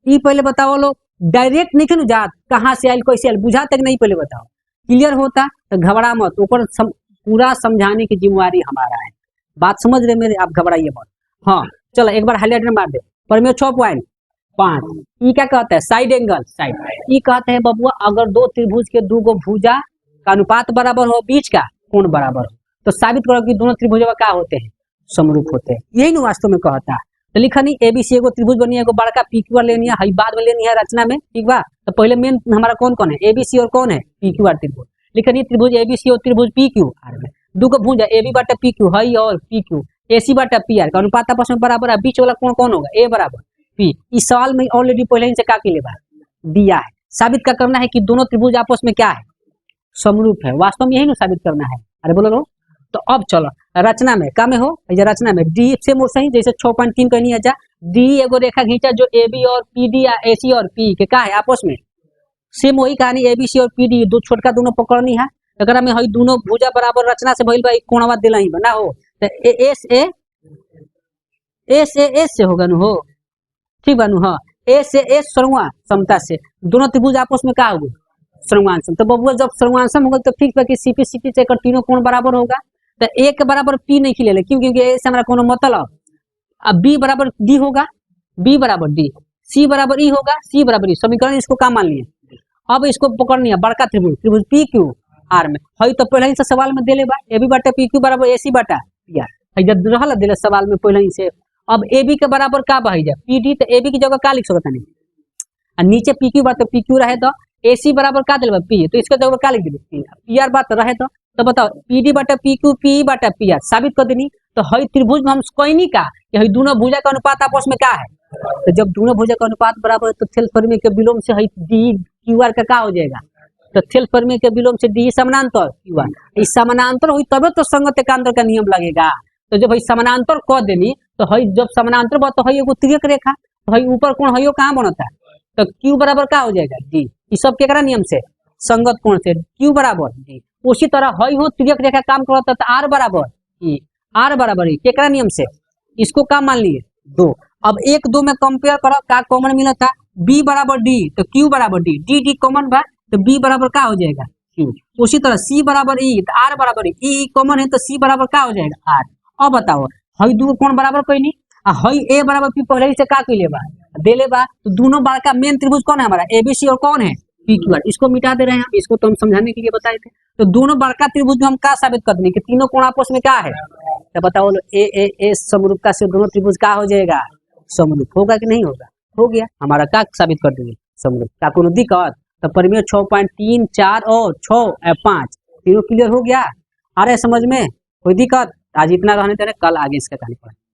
ई पहले बताओ लो, डायरेक्ट नहीं जात कहाँ से आयल कैसे आयल बुझा तक नहीं, पहले बताओ, क्लियर होता तो घबरा मत, ऊपर पूरा समझाने की जिम्मेवारी हमारा है, बात समझ रहे मेरे, आप घबराइए मत। हाँ चलो एक बार हाईलाइटेड मार दे, परिमेय 6.5, ई क्या कहता है, साइड एंगल, साइड ई कहते हैं बबुआ अगर दो त्रिभुज के दो गो भुजा का अनुपात बराबर हो, बीच का कोण बराबर हो, तो साबित करो कि दोनों त्रिभुजों क्या होते हैं, समरूप होते हैं, यही ना वास्तव में कहता है। तो लिखनी ABC एगो त्रिभुज बनी है, एगो बड़का PQR लेनी है, हई बाद में लेनी है रचना में, ठीक बा। तो पहले मेन हमारा कौन कौन है, ABC और कौन है PQR त्रिभुज, लिखनी त्रिभुज ABC और त्रिभुज PQR में दो गो भुजा AB बटा PQ हई और PQ AC बटा PR का अनुपात आपस में बराबर है, बीच वाला कोण कौन होगा, A बराबर P। इस सवाल में ऑलरेडी पहले ही से क्या के लिए दिया है, साबित क्या करना है कि दोनों त्रिभुज आपस में क्या है, समरूप है, वास्तव में यही ना साबित करना है। अरे बोलो लो, तो अब चलो रचना में का में हो, रचना में D से सही जैसे 6.3 कहनी है, D एगो रेखा खींचा जो AB और PD या AC और P के का है आपस में, सेम वही कहानी ABC और PD दो छोटका दोनों पकड़नी है, एकरा में हई दोनों भुजा बराबर रचना से भइल बा, ई कोणवा देला ही बना हो तो एस एस से होगा नु हो, ठीक बा नु। हाँ ए से एस सर्वा समता से दोनों त्रिभुज आपस में का होगा सर्वांसम। तो बबुआ जब सर्वांसम होगा तो फिक्स बा कि सीपी से एकर तीनों कोण बराबर होगा। तो ए के बराबर पी नहीं खिले क्यों, क्योंकि ए से हमारा कोनो मतलब। अब बी बराबर डी होगा, बी बराबर डी, सी बराबर ई होगा, सी बराबर ई, समीकरण इसको का मान लिए। अब इसको पकड़नी है बड़का त्रिभुज, त्रिभुज पी क्यू आर में हई तो पहले ही से सवाल में देले बा ए बी बटा पी क्यू बराबर ए सी बटा पी आर, हई जब रहल देले सवाल में पहले ही से। अब ए बी के बराबर का बही जा पी डी, तो ए बी की जगह का लिख सकता नहीं, और नीचे पी क्यू बात तो पी क्यू रहे तो ए सी बराबर का दिल पी, तो इसके जगह का लिख दिले पी आर बात रहे तो बताओ पी डी बटा पी क्यू पी बटा पी आर साबित कर देनी। तो हई त्रिभुज में हम कोई नहीं का कि हई दोनों भुजा का अनुपात आपस में क्या है। तो जब दोनों भुजा का अनुपात बराबर है तो थेल परिमेय के विलोम से हई डी क्यू आर का हो जाएगा। तो थेल परिमेय के विलोम से डी समानांतर क्यू आर, इस समानांतर हुई तबे तो संगत एकांतर का नियम लगेगा। तो जब हई समानांतर कह देनी तो हई जब समानांतर बा तो हई एगो तिर्यक रेखा, तो हई ऊपर कोण हईयो कहाँ बनता है, तो क्यू बराबर का हो जाएगा डी, इस सब केकरा नियम से संगत कोण से क्यू बराबर डी। उसी तरह हई हो तिर्यक रेखा काम करता तो आर बराबर ई, आर बराबर ई केकरा नियम से, इसको का मान लिए दो। अब एक दो में कंपेयर करो का कॉमन मिला था बी बराबर डी, तो क्यू बराबर डी, डी डी कॉमन बा तो बी बराबर का हो जाएगा क्यू। उसी तरह सी बराबर ई तो आर बराबर ई कॉमन है तो सी बराबर का हो जाएगा आर। अब बताओ हई दो कोण बराबर कोई नहीं, हई ए बराबर पी पहले ही से का कइले बा देले बा, तो दोनों बड़का मेन त्रिभुज कौन है हमारा एबीसी और कौन है पी क्यू आर, इसको मिटा दे रहे हैं हम, इसको तो हम समझाने के लिए बताए थे। तो दोनों बड़का त्रिभुज में हम का साबित कर देंगे कि तीनों कोण आपस में क्या है। तो बताओ ए समरूपता से दोनों त्रिभुज का हो जाएगा समरूप, होगा कि नहीं होगा, हो गया हमारा का साबित कर देंगे समरूप। क्या कोनो दिक्कत, तो परिमेय 6.3 4 और 6 5 तीनों क्लियर हो गया, आ रहे समझ में, कोई दिक्कत। आज इतना रहने देने, कल आगे इसका कहानी पढ़ेंगे।